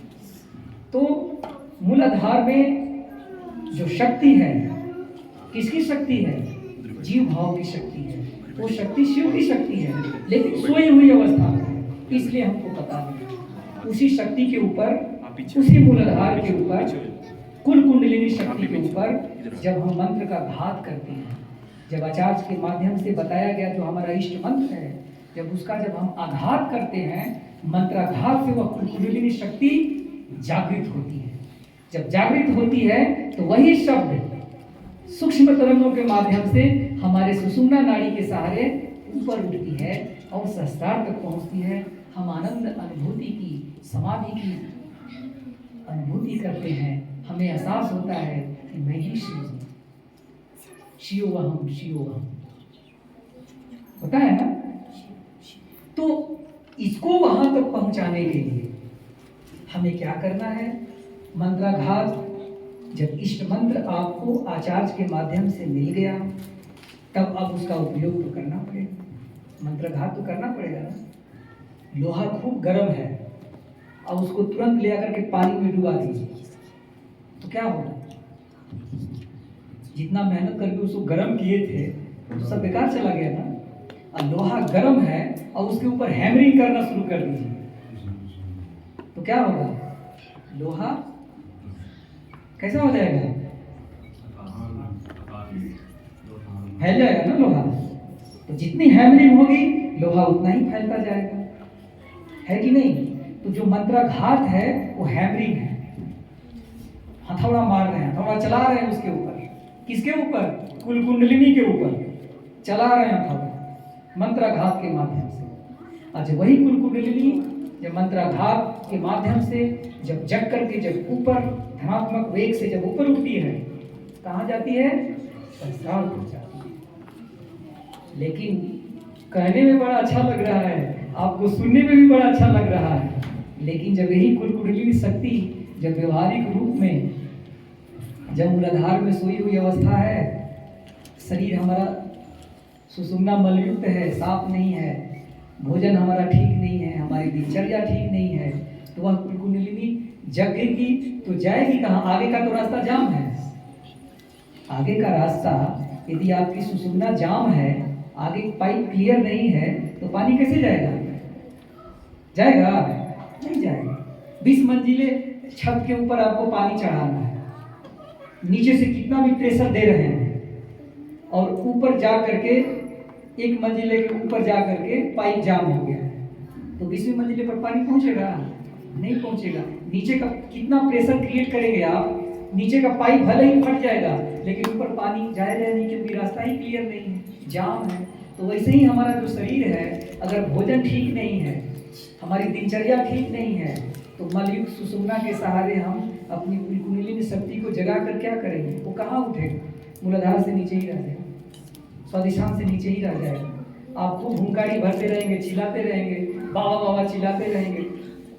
तो मूलाधार में जो शक्ति है, किसकी शक्ति है? जीव भाव की शक्ति है। वो शक्ति शिव की शक्ति है, लेकिन सोई हुई अवस्था में, इसलिए हमको पता नहीं। उसी शक्ति के ऊपर, उसी मूलाधार के ऊपर, कुल कुंडलिनी शक्ति के ऊपर जब हम मंत्र का घात करते हैं, जब आचार्य के माध्यम से बताया गया जो हमारा इष्ट मंत्र है, जब उसका जब हम आघात करते हैं, मंत्राघात से वह कुंडलिनी शक्ति जागृत होती है। जब जागृत होती है तो वही शब्द सूक्ष्म तरंगों के माध्यम से हमारे सुषुम्ना नाड़ी के सहारे ऊपर उठती है और सहस्त्रार तक पहुंचती है। हम आनंद अनुभूति की, समाधि की अनुभूति करते हैं। हमें एहसास होता है कि मैं ही शिव हूँ, शिवोहम शिवोहम, होता है ना। तो इसको वहां तक पहुंचाने के लिए हमें क्या करना है? मंत्राघात। जब इष्ट मंत्र आपको आचार्य के माध्यम से मिल गया, तब अब उसका उपयोग तो करना पड़ेगा। मंत्राघात तो करना पड़ेगा ना। लोहा खूब गर्म है और उसको तुरंत ले आकर के पानी में डुबा दीजिए तो क्या होगा? जितना मेहनत करके उसको गर्म किए थे तो सब बेकार चला गया ना। और लोहा गर्म है और उसके ऊपर हैमरिंग करना शुरू कर दीजिए तो क्या होगा? लोहा कैसा हो जाएगा? फैल जाएगा ना लोहा। तो जितनी हैमरिंग होगी लोहा उतना ही फैलता जाएगा, है कि नहीं? तो जो मंत्राघात है वो हैमरिंग है। हथौड़ा मार रहे हैं, हथौड़ा चला रहे हैं उसके ऊपर। किसके ऊपर? कुल कुंडलिनी के ऊपर चला रहे हैं हथौड़ा मंत्राघात के माध्यम से। अच्छा, वही कुल कुंडलिनी जब मंत्राघात के माध्यम से जब जग करके जब ऊपर धनात्मक वेग से जब ऊपर उठती है, कहाँ जाती है? सहस्रार तक जाती है। लेकिन कहने में बड़ा अच्छा लग रहा है, आपको सुनने में भी बड़ा अच्छा लग रहा है, लेकिन जब यही कुल कुंडलिनी शक्ति जब व्यवहारिक रूप में जब मूलाधार में सोई हुई अवस्था है, शरीर हमारा सुषुम्ना मलयुक्त है, साफ नहीं है, भोजन हमारा ठीक नहीं है, हमारी दिनचर्या ठीक नहीं है, तो वह कुल कुंडलिनी जगेगी तो जाएगी कहाँ? आगे का तो रास्ता जाम है। आगे का रास्ता यदि आपकी सुषुम्ना जाम है, आगे पाइप क्लियर नहीं है, तो पानी कैसे जाएगा? जाएगा? नहीं जाएगा। 20 मंजिले छत के ऊपर आपको पानी चढ़ाना है, नीचे से कितना भी प्रेशर दे रहे हैं, और ऊपर जा करके 1 मंजिले के ऊपर जा करके पाइप जाम हो गया है, तो 20वीं मंजिले पर पानी पहुंचेगा? नहीं पहुंचेगा। नीचे का कितना प्रेशर क्रिएट करेंगे आप, नीचे का पाइप भले ही फट जाएगा, लेकिन ऊपर पानी जाएगा नहीं, क्योंकि रास्ता ही क्लियर नहीं है, जाम है। तो वैसे ही हमारा जो शरीर है, अगर भोजन ठीक नहीं है, हमारी दिनचर्या ठीक नहीं है, तो मलयुक्त सुषुम्ना के सहारे हम अपनी कुंडलिनी शक्ति को जगा कर क्या करेंगे? वो कहाँ उठेगा? मूलाधार से नीचे ही रह जाएगा, स्वादिष्ठान से नीचे ही रह जाएगा। आप खूब हुंकारी भरते रहेंगे, चिल्लाते रहेंगे, बाबा बाबा चिल्लाते रहेंगे,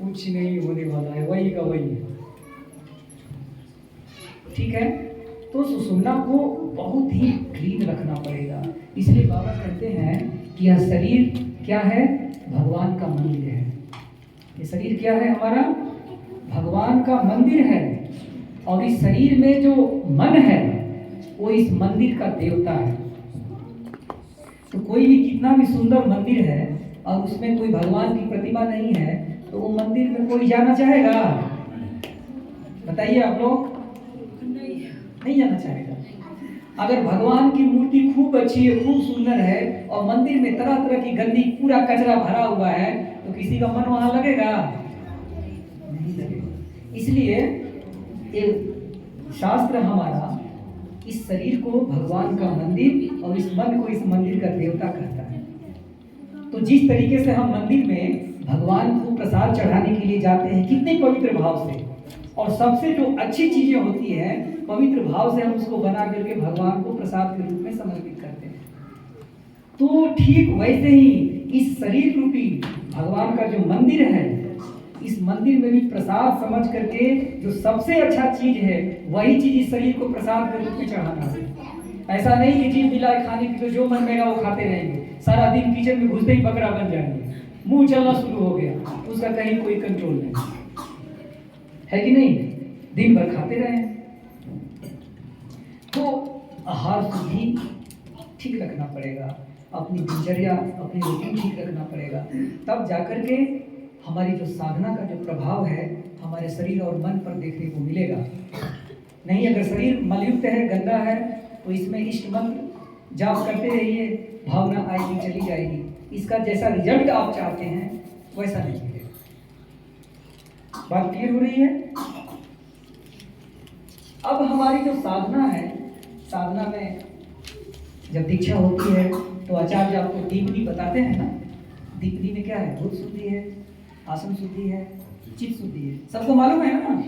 कुछ नहीं होने वाला है, वही का वही है। ठीक है, तो सुषुम्ना को बहुत ही क्लीन रखना पड़ेगा। इसलिए बाबा कहते हैं कि यह शरीर क्या है, भगवान का मंदिर है। ये शरीर क्या है, हमारा भगवान का मंदिर है। और इस शरीर में जो मन है वो इस मंदिर का देवता है। तो कोई भी कितना भी सुंदर मंदिर है और उसमें कोई भगवान की प्रतिमा नहीं है, तो वो मंदिर में कोई जाना चाहेगा? बताइए आप लोग, नहीं जाना चाहेगा। अगर भगवान की मूर्ति खूब अच्छी है, खूब सुंदर है और मंदिर में तरह तरह की गंदी पूरा कचरा भरा हुआ है, तो किसी का मन वहां लगेगा? नहीं लगेगा। इसलिए एक शास्त्र हमारा इस शरीर को भगवान का मंदिर और इस मन को इस मंदिर का देवता कहता है। तो जिस तरीके से हम मंदिर में भगवान को प्रसाद चढ़ाने के लिए जाते हैं कितने पवित्र भाव से, और सबसे जो अच्छी चीजें होती है पवित्र भाव से हम उसको बना करके भगवान को प्रसाद के रूप में समर्पित करते हैं। तो ठीक वैसे ही इस शरीर रूपी भगवान का जो मंदिर है, इस मंदिर में भी प्रसाद समझ करके जो सबसे अच्छा चीज है वही चीज इस शरीर को प्रसाद के रूप में चढ़ाना है। ऐसा नहीं कि चीज मिला खाने की तो जो मन में वो खाते रहेंगे, सारा दिन किचन में घुसते ही बकरा बन जाएंगे, मुंह चलना शुरू हो गया, उसका कहीं कोई कंट्रोल नहीं है कि नहीं, दिन भर खाते रहे। तो आहार शुद्धि ठीक रखना पड़ेगा, अपनी दिनचर्या अपनी रूटीन ठीक रखना पड़ेगा, तब जाकर के हमारी जो साधना का जो प्रभाव है हमारे शरीर और मन पर देखने को मिलेगा। नहीं, अगर शरीर मलयुक्त है, गंदा है, तो इसमें इष्ट मंत्र जाप करते रहिए, भावना आएगी चली जाएगी, इसका जैसा रिजल्ट आप चाहते हैं वैसा नहीं मिलेगा। बात क्लियर हो रही है? अब हमारी जो साधना है, साधना में जब दीक्षा होती है तो आचार्य आपको दीपनी बताते हैं ना। दीपनी में क्या है, भूत शुद्धि है, आसन शुद्धि है, चित्त शुद्धि है, सबको मालूम है ना,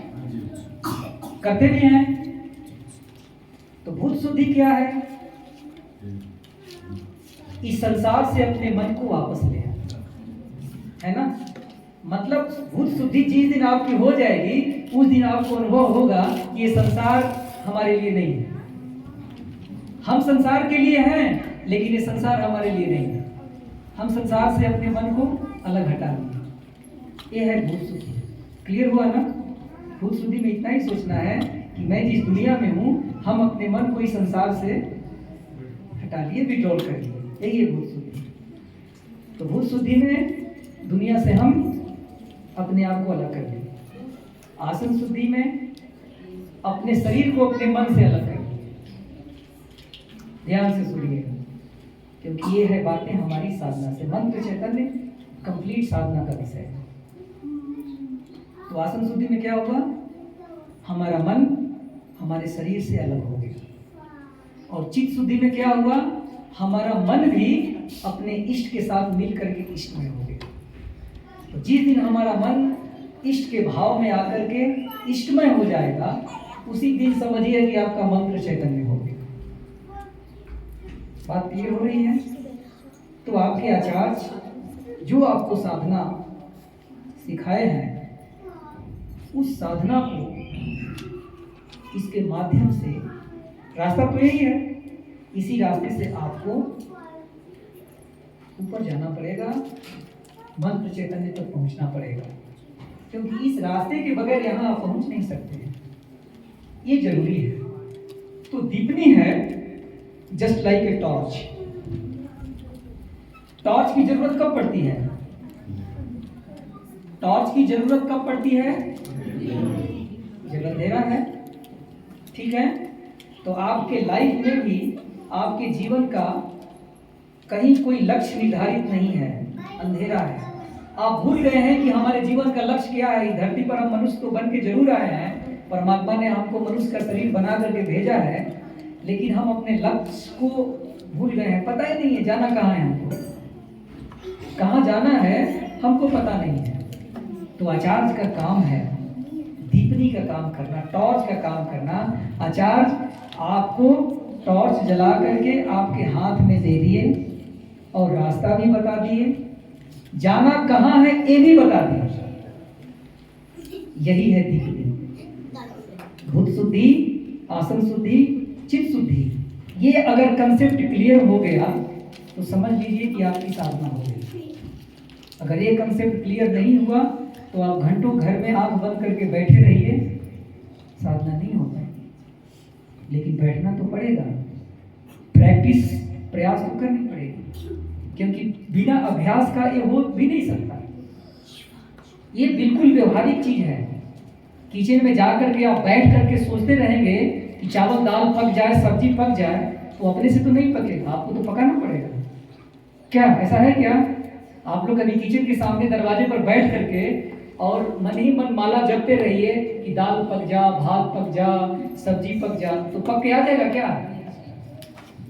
करते भी हैं। तो भूत शुद्धि क्या है? इस संसार से अपने मन को वापस ले आना, है ना। मतलब भूत शुद्धि जिस दिन आपकी हो जाएगी उस दिन आपको अनुभव होगा कि ये संसार हमारे लिए नहीं है। हम संसार के लिए हैं लेकिन ये संसार हमारे लिए नहीं है। हम संसार से अपने मन को अलग हटा लेंगे, ये है भूत शुद्धि। क्लियर हुआ ना? भूत शुद्धि में इतना ही सोचना है कि मैं जिस दुनिया में हूँ, हम अपने मन को इस संसार से हटा लिए, विड्रॉल कर लिए, यही है भूत शुद्धि। तो भूत शुद्धि में दुनिया से हम अपने आप को अलग कर लेंगे। आसन शुद्धि में अपने शरीर को अपने मन से अलग कर लेंगे। ध्यान से सुनिएगा, क्योंकि ये है बातें हमारी साधना से, मंत्र चैतन्य कंप्लीट साधना का विषय है। तो आसन शुद्धि में क्या होगा, हमारा मन हमारे शरीर से अलग हो गया। और चित्त शुद्धि में क्या हुआ, हमारा मन भी अपने इष्ट के साथ मिल करके इष्ट में हो गया। तो जिस दिन हमारा मन इष्ट के भाव में आकर के इष्टमय हो जाएगा, उसी दिन समझिए कि आपका मंत्र चैतन्य हो गया। बात क्लियर हो रही है? तो आपके आचार्य जो आपको साधना सिखाए हैं, उस साधना को इसके माध्यम से, रास्ता तो यही है, इसी रास्ते से आपको ऊपर जाना पड़ेगा, मंत्र चैतन्य तक पहुंचना पड़ेगा, क्योंकि इस रास्ते के बगैर यहां आप पहुंच नहीं सकते हैं, ये जरूरी है। तो दीपनी है just like a torch. Torch की जरूरत कब पड़ती है? टॉर्च की जरूरत कब पड़ती है? जब अंधेरा है, ठीक है। तो आपके लाइफ में भी आपके जीवन का कहीं कोई लक्ष्य निर्धारित नहीं है, अंधेरा है। आप भूल गए हैं कि हमारे जीवन का लक्ष्य क्या है। इस धरती पर हम मनुष्य तो बन के जरूर आए हैं, परमात्मा ने हमको मनुष्य का शरीर बना करके भेजा है, लेकिन हम अपने लक्ष्य को भूल गए हैं। पता ही नहीं है जाना कहाँ है, हमको कहाँ जाना है हमको पता नहीं है। तो आचार्य का काम है दीपनी का काम करना, टॉर्च का काम करना। आचार्य आपको टॉर्च जला करके आपके हाथ में दे दिए और रास्ता भी बता दिए, जाना कहाँ है ये भी बता दिए। यही है दिव्य भूत शुद्धि, आसन शुद्धि, चित्त शुद्धि। ये अगर कंसेप्ट क्लियर हो गया तो समझ लीजिए कि आपकी साधना हो गई। अगर ये कंसेप्ट क्लियर नहीं हुआ तो आप घंटों घर में आंख बंद करके बैठे रहिए, साधना नहीं हो पाएगी। लेकिन बैठना तो पड़ेगा, प्रैक्टिस, प्रयास तो करनी पड़ेगी, क्योंकि बिना अभ्यास का ये हो भी नहीं सकता। ये बिल्कुल व्यवहारिक चीज है। किचन में जाकर के आप बैठ करके सोचते रहेंगे कि चावल दाल पक जाए, सब्जी पक जाए, तो अपने से तो नहीं पकेगा, आपको तो पकाना पड़ेगा। क्या ऐसा है क्या? आप लोग कभी किचन के सामने दरवाजे पर बैठ करके और मन ही मन माला जपते रहिए कि दाल पक जा, भात पक जा, सब्जी पक जा, तो पक के आ जाएगा क्या?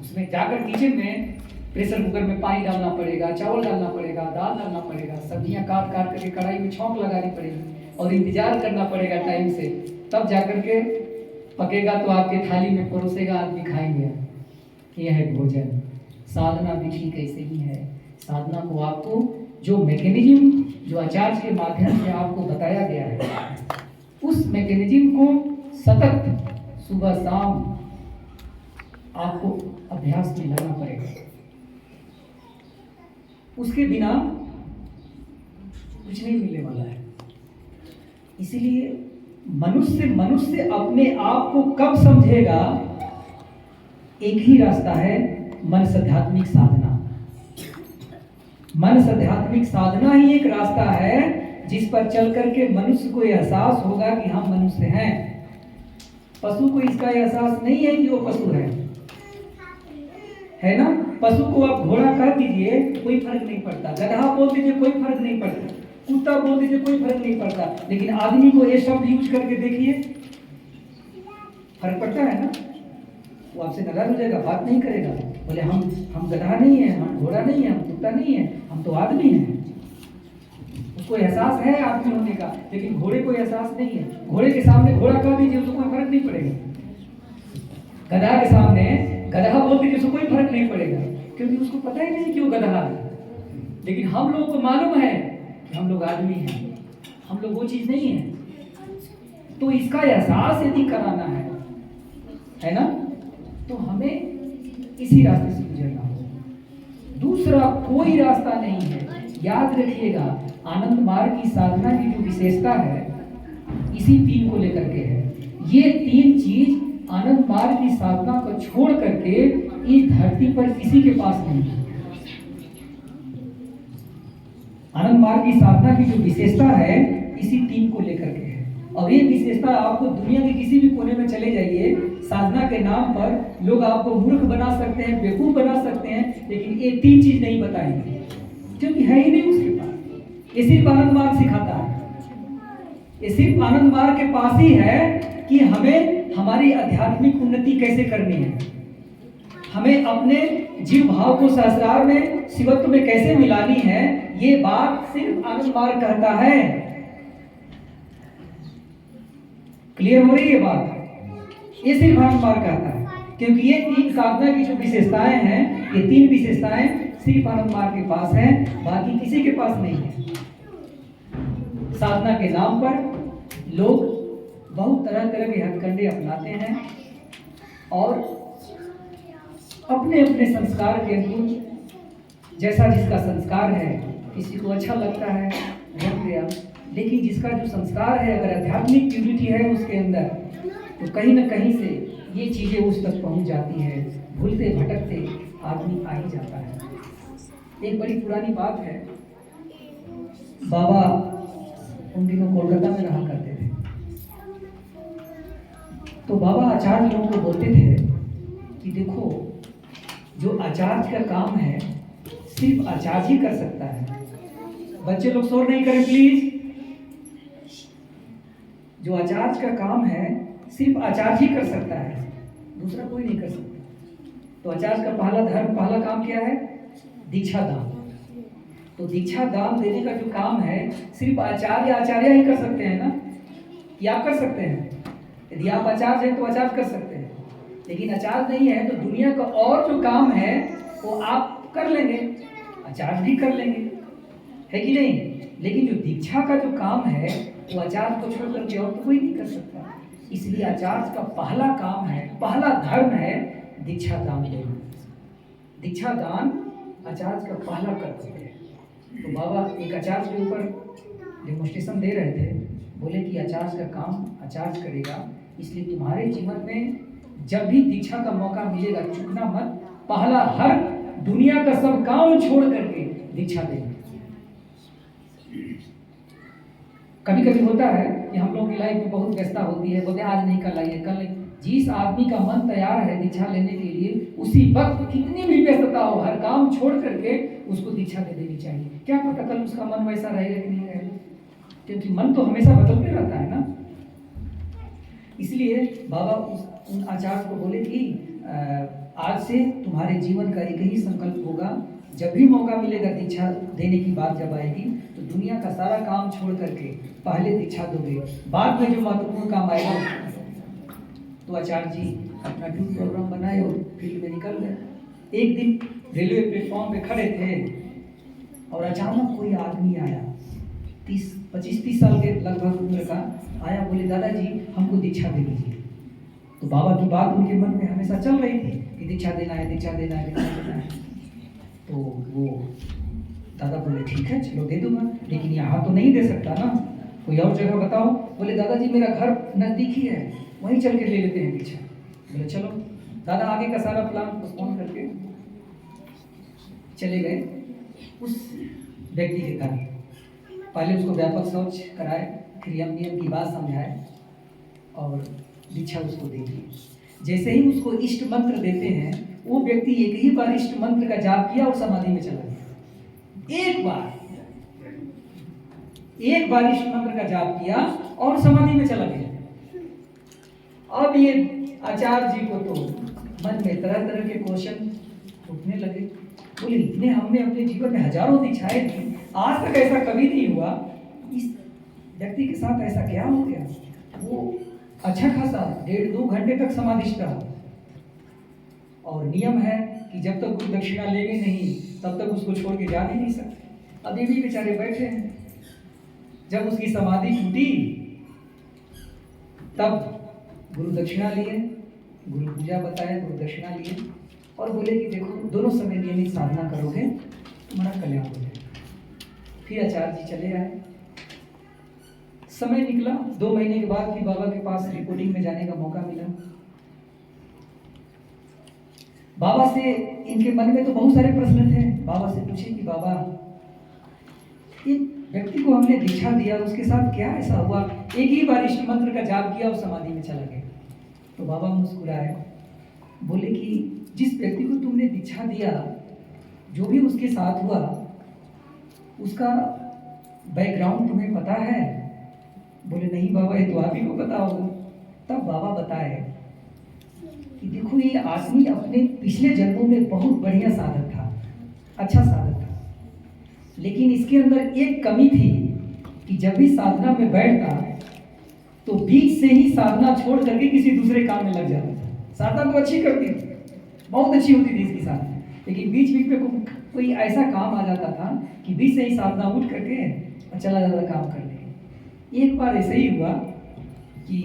उसमें जाकर किचन में प्रेशर कुकर में पानी डालना पड़ेगा, चावल डालना पड़ेगा, दाल डालना पड़ेगा, सब्जियां काट काट करके कढ़ाई में छौंक लगानी पड़ेगी और इंतजार करना पड़ेगा टाइम से, तब जाकर के पकेगा तो आपके थाली में परोसेगा, आदमी खाएंगे। यह है भोजन। साधना भी ठीक ऐसे ही है। साधना को आपको जो मैकेनिज्म, जो आचार्य के माध्यम से आपको बताया गया है, उस मैकेनिज्म को सतत सुबह शाम आपको अभ्यास में लगना पड़ेगा। उसके बिना कुछ नहीं मिलने वाला है। इसीलिए मनुष्य अपने आप को कब समझेगा? एक ही रास्ता है, मन आध्यात्मिक साधना। मन आध्यात्मिक साधना ही एक रास्ता है जिस पर चल करके मनुष्य को एहसास होगा कि हम मनुष्य हैं। पशु को इसका एहसास नहीं है कि वो पशु है ना? पशु को आप घोड़ा कह दीजिए, कोई फर्क नहीं पड़ता। गधा बोल दीजिए, कोई फर्क नहीं पड़ता। कुत्ता बोल दीजिए, कोई फर्क नहीं पड़ता। लेकिन आदमी को ये शब्द यूज करके देखिए, फर्क पड़ता है ना? वो आपसे नाराज हो जाएगा, बात नहीं करेगा, बोले हम गधा नहीं है, हम घोड़ा नहीं है, हम कुत्ता नहीं है, हम तो आदमी हैं। उसको एहसास है आदमी होने का, लेकिन घोड़े को एहसास नहीं है। घोड़े के सामने घोड़ा कह दीजिए, उसको कोई फर्क नहीं पड़ेगा। गधा के सामने गधा बोल दीजिए, उसको कोई फर्क नहीं पड़ेगा, क्योंकि उसको पता ही नहीं कि वो गधा है। लेकिन हम लोगों को मालूम है कि हम लोग आदमी हैं, हम लोग वो चीज नहीं है। तो इसका एहसास यदि कराना है ना, तो हमें इसी रास्ते से गुजरना होगा। दूसरा कोई रास्ता नहीं है। याद रखिएगा, आनंद मार्ग की साधना की जो विशेषता है, इसी तीन को लेकर के है। ये तीन चीज आनंद मार्ग की साधना को छोड़ करके इस धरती पर किसी के पास नहीं है। आनंद मार्ग की साधना की जो विशेषता है, इसी तीन को लेकर के है। और ये विशेषता आपको दुनिया के किसी भी कोने में चले जाइए, साधना के नाम पर लोग आपको मूर्ख बना सकते हैं, बेवकूफ बना सकते हैं, लेकिन ये तीन चीज नहीं बताएंगे, क्योंकि है ही नहीं उसके पास। ये सिर्फ आनंद मार्ग सिखाता है। ये सिर्फ आनंद मार्ग के पास ही है कि हमें हमारी आध्यात्मिक उन्नति कैसे करनी है, हमें अपने जीव भाव को सहस्रार में, शिवत्व में कैसे मिलानी है। ये बात सिर्फ आनंद मार्ग कहता है। क्लियर हो रही है बात? ये सिर्फ आनंद मार्ग कहता है, क्योंकि ये तीन साधना की जो विशेषताएं हैं, ये तीन विशेषताएं सिर्फ आनंद मार्ग के पास है, बाकी किसी के पास नहीं है। साधना के नाम पर लोग बहुत तरह तरह के हथकंडे अपनाते हैं और अपने अपने संस्कार के अनुरूप, जैसा जिसका संस्कार है, किसी को अच्छा लगता है रख गया, लेकिन जिसका जो संस्कार है, अगर आध्यात्मिक प्यूरिटी है उसके अंदर, तो कहीं ना कहीं से ये चीज़ें उस तक पहुंच जाती है। भूलते भटकते आदमी आ ही जाता है। एक बड़ी पुरानी बात है, बाबा उन दिनों कोलकाता में रहा करते थे, तो बाबा आचार्य लोगों को बोलते थे कि देखो, जो आचार्य का काम है सिर्फ आचार्य ही कर सकता है। बच्चे लोग शोर नहीं करें प्लीज। जो आचार्य का काम है सिर्फ आचार्य ही कर सकता है, दूसरा कोई नहीं कर सकता। तो आचार्य का पहला धर्म, पहला काम क्या है? दीक्षा दान। तो दीक्षा दान देने का जो काम है सिर्फ आचार्य ही कर सकते हैं ना, कि आप कर सकते हैं? यदि आप आचार्य हैं तो आचार्य कर सकते हैं, लेकिन आचार्य नहीं है तो दुनिया का और जो काम है वो आप कर लेंगे, आचार्य भी कर लेंगे, है कि नहीं। लेकिन जो दीक्षा का जो काम है वो आचार्य को छोड़ करके और तो कोई नहीं कर सकता। इसलिए आचार्य का पहला काम है, पहला धर्म है दीक्षा दान देना। दीक्षा दान आचार्य का पहला कर्तव्य है। तो बाबा एक आचार्य के ऊपर डेमोन्स्ट्रेशन दे रहे थे, बोले कि आचार्य का काम आचार्य करेगा, इसलिए तुम्हारे जीवन में जब भी दीक्षा का मौका मिलेगा चूकना मत, पहला हर दुनिया का सब काम छोड़ करके दीक्षा देना। कभी कभी होता है कि हम लोग की लाइफ में बहुत व्यस्तता होती है, बोलते आज नहीं कल आइए, कल नहीं। जिस आदमी का मन तैयार है दीक्षा लेने के लिए, उसी वक्त कितनी भी व्यस्तता हो हर काम छोड़ करके उसको दीक्षा दे देनी चाहिए। क्या पता कल उसका मन वैसा रहेगा कि नहीं रहेगा, क्योंकि मन तो हमेशा बदलते रहता है ना। इसलिए बाबा उन आचार्य को बोले कि आज से तुम्हारे जीवन का एक ही संकल्प होगा, जब भी मौका मिलेगा दीक्षा देने की बात जब आएगी तो दुनिया का सारा काम छोड़ करके पहले दीक्षा दोगे, बाद में जो महत्वपूर्ण काम आएगा। तो आचार्य जी अपना टूर प्रोग्राम बनाए और फील्ड में निकल गए। एक दिन रेलवे प्लेटफॉर्म पे खड़े थे और अचानक कोई आदमी आया, 25-30 साल के लगभग उम्र का, आया, बोले दादाजी हमको दीक्षा दे दीजिए। तो बाबा की बात उनके मन में हमेशा चल रही थी कि दीक्षा देना है, दीक्षा देना है, दीक्षा देना है। तो वो दादा बोले ठीक है चलो दे दूंगा, लेकिन यहाँ तो नहीं दे सकता ना, कोई और जगह बताओ। बोले दादाजी मेरा घर नज़दीक ही है, वहीं चल के ले लेते हैं दीक्षा। बोले चलो। दादा आगे का सारा प्लान पोस्टपोन करके चले गए उस व्यक्ति के घर। पहले उसको व्यापक शौच कराए, फिर यम नियम की बात समझाए और दीक्षा उसको दे दी। जैसे ही उसको इष्ट मंत्र देते हैं, वो व्यक्ति एक ही बार इष्ट मंत्र का जाप किया और समाधि में चला गया। एक बार इष्ट मंत्र का जाप किया और समाधि में चला गया। अब ये आचार्य जी को तो मन में तरह तरह के क्वेश्चन उठने लगे। बोले इतने हमने अपने जीवन में हजारों दीक्षाएं दी, आज तक ऐसा कभी नहीं हुआ, इस व्यक्ति के साथ ऐसा क्या हो गया। वो अच्छा खासा 1.5-2 घंटे तक समाधिस्थ रहा और नियम है कि जब तक गुरु दक्षिणा लेंगे नहीं तब तक उसको छोड़ के जा भी नहीं सकते। अभी भी बेचारे बैठे हैं। जब उसकी समाधि टूटी तब गुरु दक्षिणा लिए, गुरु पूजा बताया, गुरु दक्षिणा लिए और बोले कि देखो दोनों समय नियमित साधना करोगे तुम्हारा कल्याण हो जाएगा। फिर आचार्य जी चले आए। समय निकला, 2 महीने के बाद भी बाबा के पास रिपोर्टिंग में जाने का मौका मिला। बाबा से इनके मन में तो बहुत सारे प्रश्न थे। बाबा से पूछे कि बाबा एक व्यक्ति को हमने दीक्षा दिया, उसके साथ क्या ऐसा हुआ, एक ही बार इष्ट मंत्र का जाप किया और समाधि में चला गया। तो बाबा मुस्कुराए, बोले कि जिस व्यक्ति को तुमने दीक्षा दिया, जो भी उसके साथ हुआ उसका बैकग्राउंड तुम्हें पता है। बोले नहीं बाबा ये तो आप ही को पता होगा। तब बाबा बताए कि देखो ये आदमी अपने पिछले जन्मों में बहुत बढ़िया साधक था, अच्छा साधक था, लेकिन इसके अंदर एक कमी थी कि जब भी साधना में बैठता तो बीच से ही साधना छोड़ करके किसी दूसरे काम में लग जाता था। साधना तो अच्छी करती थी, बहुत अच्छी होती थी इसकी साधना, लेकिन बीच बीच में कोई ऐसा काम आ जाता था कि बीच से ही साधना उठ करके और चला जाता काम करने। एक बार ऐसे ही हुआ कि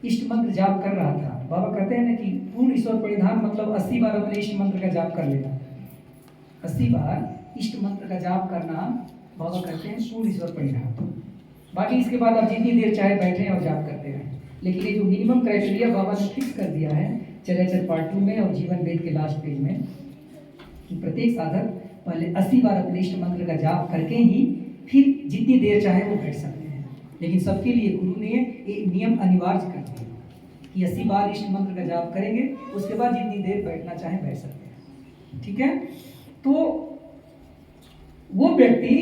इष्ट मंत्र जाप कर रहा था। बाबा कहते हैं ना कि पूर्ण ईश्वर परिधान मतलब 80 बार अपने इष्ट मंत्र का जाप कर लेना। 80 बार इष्ट मंत्र का जाप करना बाबा कहते हैं पूर्ण ईश्वर परिधान। बाकी इसके बाद आप जितनी देर चाहे बैठे और जाप करते रहें, लेकिन ये जो मिनिमम क्राइटेरिया बाबा ने फिक्स कर दिया है चर्याचर पार्ट 2 में और जीवन वेद के लास्ट पेज में कि प्रत्येक साधक पहले 80 बार अपने इष्ट मंत्र का जाप करके ही फिर जितनी देर चाहे वो बैठ सकते हैं। लेकिन सबके लिए गुरु ने एक नियम अनिवार्य कर दिया कि 80 बार इष्ट मंत्र का जाप करेंगे, उसके बाद जितनी देर बैठना चाहे बैठ सकते हैं। ठीक है, तो वो व्यक्ति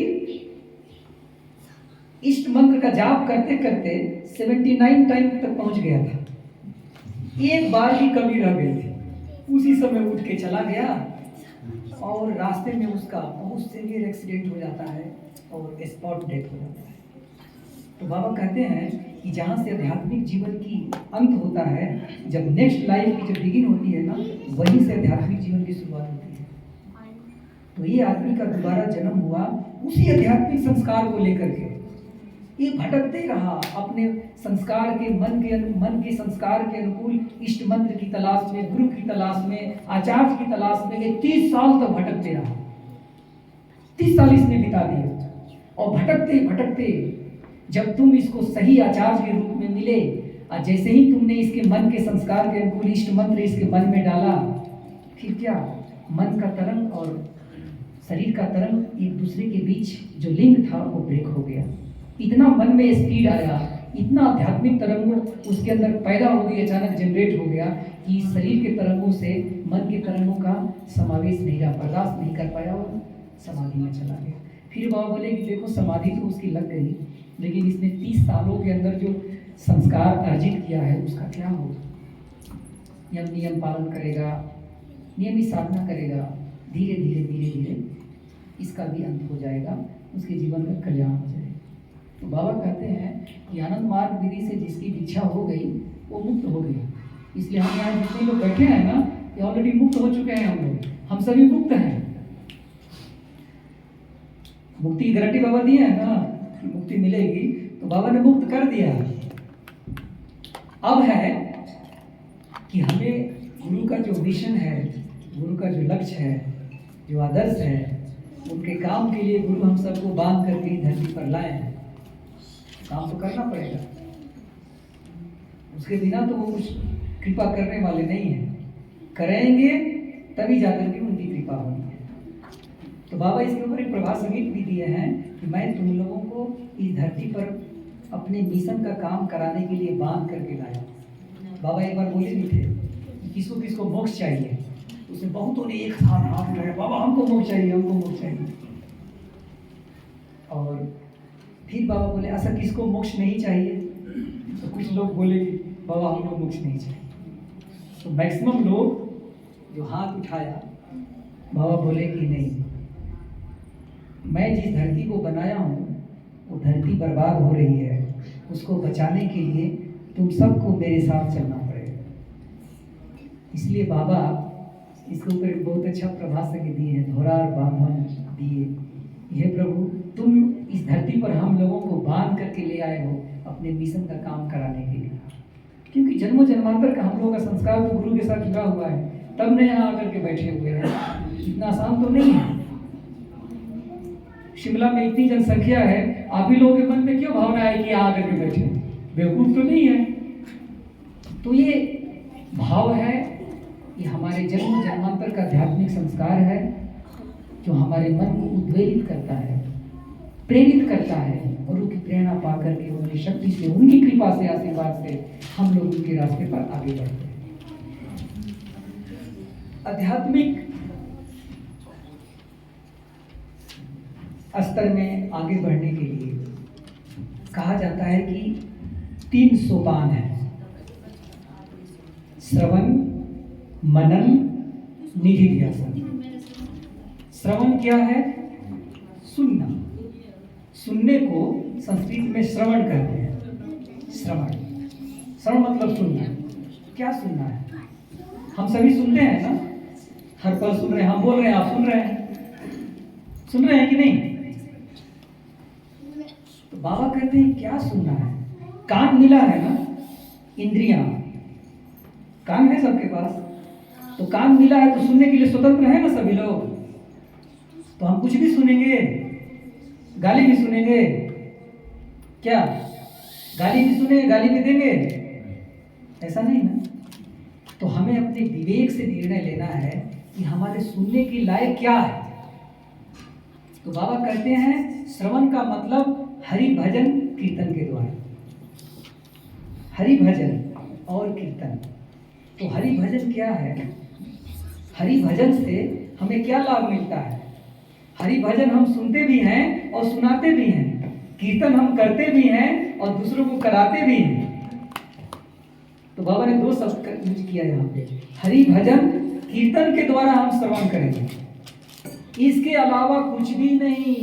इष्ट मंत्र का जाप करते करते 79 टाइम तक पहुंच गया था। एक बार भी कमी रह गई थी, उसी समय उठ के चला गया और रास्ते में उसका बहुत सीवियर एक्सीडेंट हो जाता है और स्पॉट डेथ हो जाता है। तो बाबा कहते हैं कि जहाँ से आध्यात्मिक जीवन की अंत होता है, जब नेक्स्ट लाइफ की जब बिगिन होती है ना, वहीं से आध्यात्मिक जीवन की शुरुआत होती है। तो ये आदमी का दोबारा जन्म हुआ उसी आध्यात्मिक संस्कार को लेकर के। ये भटकते रहा अपने संस्कार के मन के संस्कार के अनुकूल इष्ट मंत्र की तलाश में, गुरु की तलाश में, आचार्य की तलाश में। ये 30 साल तक भटकते रहा, 30 साल इसने बिता दिए। और भटकते भटकते जब तुम इसको सही आचार्य के रूप में मिले, और जैसे ही तुमने इसके मन के संस्कार के अनुकूल इष्ट मंत्र इसके मन में डाला, फिर क्या मन का तरंग और शरीर का तरंग एक दूसरे के बीच जो लिंक था वो ब्रेक हो गया। इतना मन में स्पीड आया, इतना आध्यात्मिक तरंग उसके अंदर पैदा हो गई, अचानक जनरेट हो गया कि शरीर के तरंगों से मन के तरंगों का समावेश नहीं रहा, बर्दाश्त नहीं कर पाया और समाधि में चला गया। फिर बाबा बोले कि देखो समाधि तो उसकी लग गई, लेकिन इसने 30 सालों के अंदर जो संस्कार अर्जित किया है उसका क्या होगा। यम नियम पालन करेगा, नियमित साधना करेगा, धीरे धीरे धीरे धीरे इसका भी अंत हो जाएगा, उसके जीवन का कल्याण हो जाएगा। तो बाबा कहते हैं कि आनंद मार्ग विधि से जिसकी दीक्षा हो गई वो मुक्त हो गया। इसलिए हम यहाँ जितने लोग बैठे हैं ना, ये ऑलरेडी मुक्त हो चुके हैं। हम लोग, हम सभी मुक्त हैं। मुक्ति की गारंटी बाबा दिए है ना कि मुक्ति मिलेगी, तो बाबा ने मुक्त कर दिया। अब है कि हमें गुरु का जो मिशन है, गुरु का जो लक्ष्य है, जो आदर्श है, उनके काम के लिए गुरु हम सबको बांध करके धरती पर लाए हैं। काम तो करना पड़ेगा, उसके बिना तो वो कुछ कृपा करने वाले नहीं हैं। करेंगे तभी जाकर के उनकी कृपा होनी है। तो बाबा इसके ऊपर एक प्रभात संगीत भी दिए हैं कि मैं तुम लोगों को इस धरती पर अपने मिशन का काम कराने के लिए बांध करके लाया। बाबा एक बार बोले भी थे कि किसको किसको मोक्ष चाहिए, उसने बहुतों ने एक साथ हाथ उठाया, बाबा हमको मोक्ष चाहिए, हमको मोक्ष चाहिए। और फिर बाबा बोले ऐसा किसको मोक्ष नहीं चाहिए, तो कुछ लोग बोले कि बाबा हमको मोक्ष नहीं चाहिए। तो मैक्सिमम लोग जो हाथ उठाया, बाबा बोले कि नहीं, मैं जिस धरती को बनाया हूँ वो धरती बर्बाद हो रही है, उसको बचाने के लिए तुम सबको मेरे साथ चलना पड़ेगा। इसलिए बाबा इसके ऊपर एक बहुत अच्छा प्रभात संगीत दिए हैं, धोरा और बांधन दिए। यह प्रभु तुम इस धरती पर हम लोगों को बांध करके ले आए हो अपने मिशन का काम कराने के लिए, क्योंकि जन्मों जन्मांतर का हम लोगों का संस्कार तो गुरु के साथ जुड़ा हुआ है, तब ने यहाँ आकर के बैठे हुए हैं। इतना आसान तो नहीं है। शिमला में इतनी जनसंख्या है, आप ही लोगों के मन में क्यों भावना है कि यहाँ आकर के बैठे, बेवकूफ तो नहीं है। तो ये भाव है, ये हमारे जन्म जन्मांतर का आध्यात्मिक संस्कार है जो हमारे मन को उद्वेलित करता है, प्रेरित करता है, और उनकी प्रेरणा पा करके उनकी शक्ति से, उनकी कृपा से, आशीर्वाद से हम लोग उनके रास्ते पर आगे बढ़ते हैं। आध्यात्मिक स्तर में आगे बढ़ने के लिए कहा जाता है कि 3 सोपान है: श्रवण, मनन, निधिध्यासन। श्रवण क्या है? सुनना। सुनने को संस्कृत में श्रवण कहते हैं। श्रवण, श्रवण मतलब सुनना। क्या सुनना है? हम सभी सुनते हैं ना, हर पल सुन रहे हैं, हम बोल रहे हैं, आप सुन रहे हैं, सुन रहे हैं कि नहीं? तो बाबा कहते हैं क्या सुनना है? कान मिला है ना, इंद्रियां, कान है सबके पास, तो कान मिला है तो सुनने के लिए स्वतंत्र है ना सभी लोग। तो हम कुछ भी सुनेंगे, गाली भी सुनेंगे, क्या गाली भी सुने, गाली भी देंगे? ऐसा नहीं ना। तो हमें अपने विवेक से निर्णय लेना है कि हमारे सुनने के लायक क्या है। तो बाबा कहते हैं श्रवण का मतलब हरि भजन कीर्तन के द्वारा। हरि भजन और कीर्तन। तो हरि भजन क्या है? हरि भजन से हमें क्या लाभ मिलता है? हरि भजन हम सुनते भी हैं और सुनाते भी हैं, कीर्तन हम करते भी हैं और दूसरों को कराते भी हैं। तो बाबा ने 2 शब्द यूज किया यहाँ पे, हरि भजन कीर्तन के द्वारा हम श्रवण करेंगे, इसके अलावा कुछ भी नहीं।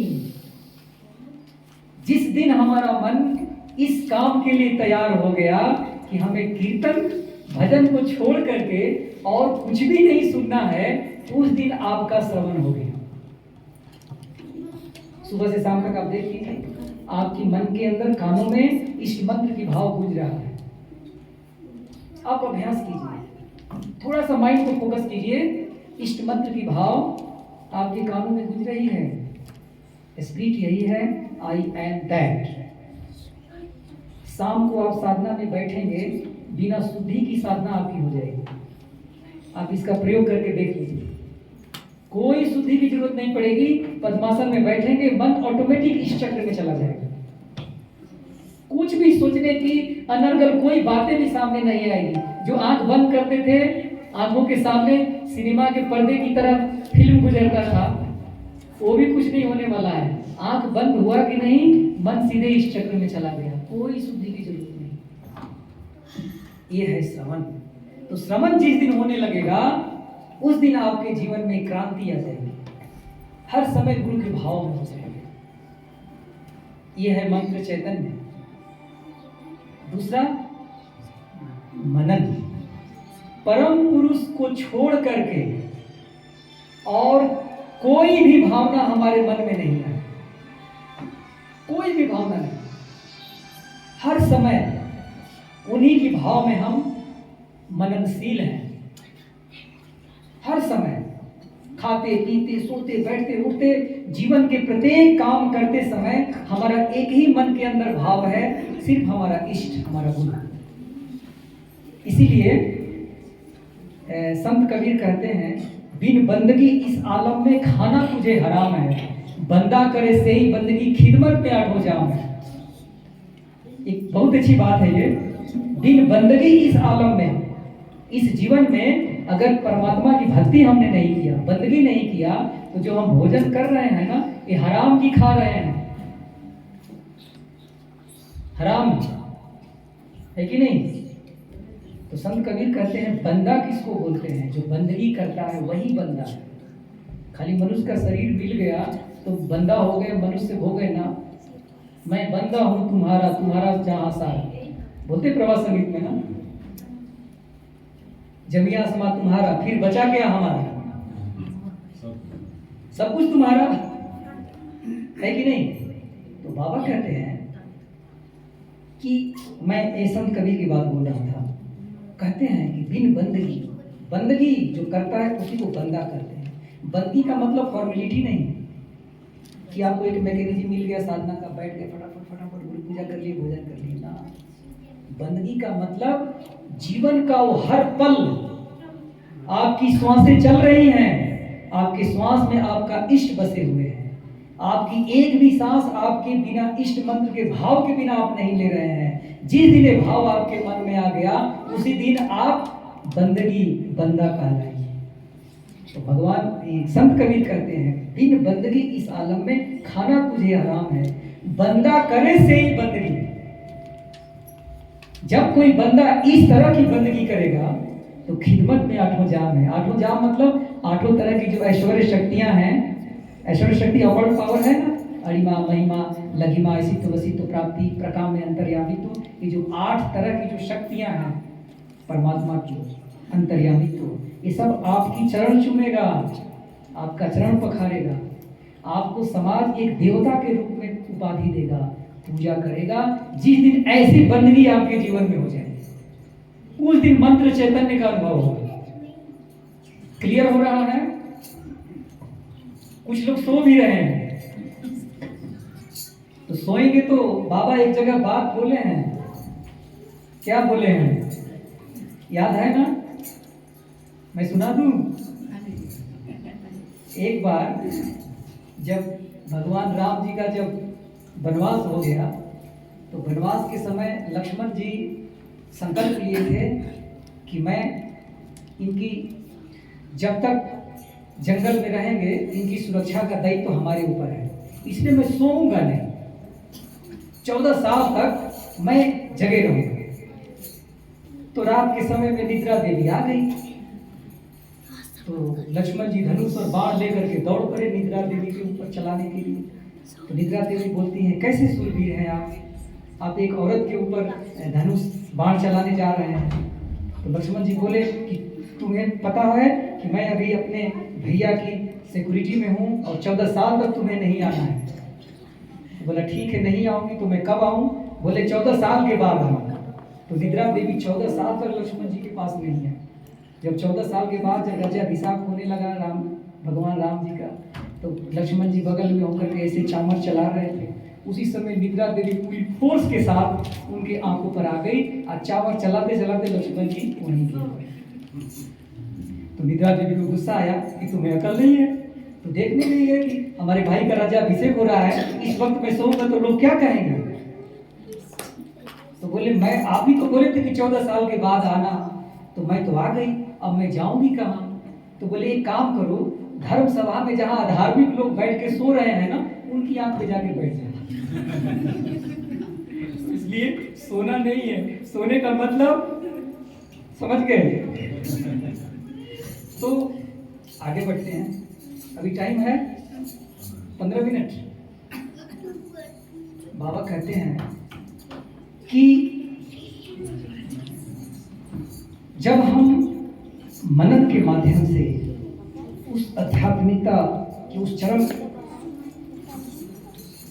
जिस दिन हमारा मन इस काम के लिए तैयार हो गया कि हमें कीर्तन भजन को छोड़ करके और कुछ भी नहीं सुनना है, उस दिन आपका श्रवण हो गया। सुबह से शाम तक आप देख लीजिए, आपकी मन के अंदर कानों में इस मंत्र की भाव गूंज रहा है। आप अभ्यास कीजिए, थोड़ा सा माइंड को फोकस कीजिए, इष्ट मंत्र की भाव आपके कानों में गूंज रही है। स्पिरिट यही है, आई एम दैट। शाम को आप साधना में बैठेंगे, बिना शुद्धि की साधना आपकी हो जाएगी। आप इसका प्रयोग करके देख लीजिए, कोई शुद्धि की जरूरत नहीं पड़ेगी। पद्मासन में बैठेंगे, मन ऑटोमेटिक इस चक्र में चला जाएगा। कुछ भी सोचने की अनर्गल कोई बातें भी सामने नहीं आएगी। जो आंख बंद करते थे, आंखों के सामने सिनेमा के पर्दे की तरह फिल्म गुजरता था, वो भी कुछ नहीं होने वाला है। आंख बंद हुआ कि नहीं, मन सीधे इस चक्र में चला गया, कोई शुद्धि की जरूरत नहीं। ये है श्रवण। तो श्रवण जिस दिन होने लगेगा, उस दिन आपके जीवन में क्रांति आ जाएगी, हर समय गुरु के भाव में हो जाएंगे। ये है मंत्र चैतन्य। दूसरा मनन, परम पुरुष को छोड़ करके और कोई भी भावना हमारे मन में नहीं है, कोई भी भावना नहीं। हर समय उन्हीं की भाव में हम मननशील हैं। हर समय खाते पीते सोते बैठते उठते, जीवन के प्रत्येक काम करते समय हमारा एक ही मन के अंदर भाव है, सिर्फ हमारा इष्ट, हमारा गुरु। इसीलिए संत कबीर कहते हैं, बिन बंदगी इस आलम में खाना तुझे हराम है, बंदा करे से ही बंदगी खिदमत पे आठ हो जाम है। एक बहुत अच्छी बात है ये। बिन बंदगी इस आलम में, इस जीवन में अगर परमात्मा की भक्ति हमने नहीं किया, बंदगी नहीं किया, तो जो हम भोजन कर रहे हैं ना, ये हराम की खा रहे हैं। हराम है कि नहीं? तो संत कबीर कहते हैं, बंदा किसको बोलते हैं? जो बंदगी करता है वही बंदा है। खाली मनुष्य का शरीर मिल गया तो बंदा हो गए, मनुष्य हो गए ना। मैं बंदा हूं तुम्हारा, तुम्हारा जहां सारा, बोलते प्रवास संगीत में ना। जमिया आसमां तुम्हारा, फिर बचा क्या हमारा? सब कुछ तुम्हारा है कि नहीं? तो बाबा कहते हैं कि मैं संत कबीर की बात बोल रहा था। कहते हैं कि बिन बंदगी, बंदगी जो करता है उसी को बंदा करते हैं। बंदगी का मतलब फॉर्मेलिटी नहीं कि आपको एक मैकेनिज्म मिल गया साधना का, बैठ गए फटाफट फटाफट गुरु पूजा कर लिए, भोजन कर लिए ना। बंदगी का मतलब जीवन का वो हर पल, आपकी श्वासें चल रही हैं, आपके श्वास में आपका इष्ट बसे हुए हैं। आपकी एक भी सांस आपके बिना, इष्ट मंत्र के भाव के बिना आप नहीं ले रहे हैं। जिस दिन ये भाव आपके मन में आ गया, उसी दिन आप बंदगी, बंदा कहलाएंगे। तो भगवान संत कबीर कहते हैं, बिन बंदगी इस आलम में खाना तुझे हराम है, बंदा करे से ही बंदगी। जब कोई बंदा इस तरह की बंदगी करेगा तो खिदमत में आठों जाम है। आठों जाम मतलब आठों तरह की जो ऐश्वर्य शक्तियां हैं, ऐश्वर्य शक्ति अवर्ड पावर है ना, अरिमा महिमा लघिमा ऐसित्व वसित्व प्राप्ति प्रकाम में अंतर्यामित्व, ये जो 8 तरह की जो शक्तियां हैं परमात्मा की, अंतर्यामित्व, ये सब आपकी चरण चूमेगा, आपका चरण पखारेगा, आपको समाज एक देवता के रूप में उपाधि देगा, पूजा करेगा। जिस दिन ऐसी बंदगी आपके जीवन में हो जाए, उस दिन मंत्र चैतन्य का अनुभव होगा। क्लियर हो रहा है? कुछ लोग सो भी रहे हैं, तो सोएंगे तो बाबा एक जगह बात बोले हैं। क्या बोले हैं? याद है ना? मैं सुना दूं। एक बार जब भगवान राम जी का जब वनवास हो गया, तो वनवास के समय लक्ष्मण जी संकल्प लिए थे कि मैं इनकी, जब तक जंगल में रहेंगे, इनकी सुरक्षा का दायित्व तो हमारे ऊपर है, इसलिए मैं सोऊंगा नहीं, 14 साल तक मैं जगे रहूंगा। तो रात के समय में निद्रा देवी आ गई, तो लक्ष्मण जी धनुष और बाण लेकर के दौड़ पड़े निद्रा देवी के ऊपर चलाने के लिए। तो निद्रा देवी बोलती हैं, कैसे सूरवीर हैं आप, आप एक औरत के ऊपर धनुष बाण चलाने जा रहे हैं। तो लक्ष्मण जी बोले कि तुम्हें पता है कि मैं अभी अपने भैया की सिक्योरिटी में हूँ और 14 साल तक तुम्हें नहीं आना है। तो बोला ठीक है, नहीं आऊँगी। तो मैं कब आऊँ? बोले 14 साल के बाद आऊँगा। तो निद्रा देवी 14 साल तक लक्ष्मण जी के पास नहीं है। जब 14 साल के बाद जब राज्याभिषेक होने लगा भगवान राम जी का, तो लक्ष्मण जी बगल में होकर के ऐसे चामर चला रहे थे। उसी समय निद्रा देवी पूरी फोर्स के साथ उनके आंखों पर आ गई और चामर चलाते चलाते लक्ष्मण जी वहीं गिर गए। तो निद्रा देवी को गुस्सा आया कि तुम्हें अकल नहीं है, तो देखने नहीं है कि हमारे भाई का राज्याभिषेक हो रहा है, इस वक्त मैं सोऊंगा तो लोग क्या कहेंगे। तो बोले मैं, आप ही तो बोले थे कि 14 साल के बाद आना, तो मैं तो आ गई, अब मैं जाऊंगी कहाँ? तो बोले एक काम करो, धर्म सभा में जहाँ अधार्मिक लोग बैठ के सो रहे हैं ना, उनकी आंख पे जाके बैठ जाए। इसलिए सोना नहीं है, सोने का मतलब समझ गए। तो आगे बढ़ते हैं, अभी टाइम है 15 मिनट। बाबा कहते हैं कि जब हम मनन के माध्यम से उस आध्यात्मिकता की उस चरम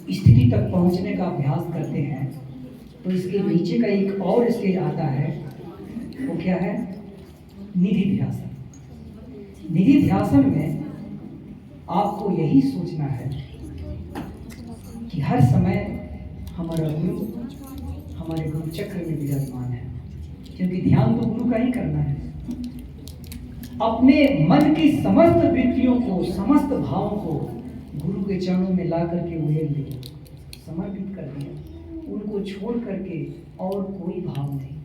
स्थिति तक पहुंचने का अभ्यास करते हैं, तो इसके नीचे का एक और स्टेज आता है। वो क्या है? निधि ध्यासन। निधि ध्यासन में आपको यही सोचना है कि हर समय हमारा गुरु हमारे गुरु चक्र में विराजमान है, क्योंकि ध्यान तो गुरु का ही करना है। अपने मन की समस्त वृत्तियों को, समस्त भावों को गुरु के चरणों में ला करके उड़ेल दिया, समर्पित कर दिया, उनको छोड़ करके और कोई भाव नहीं,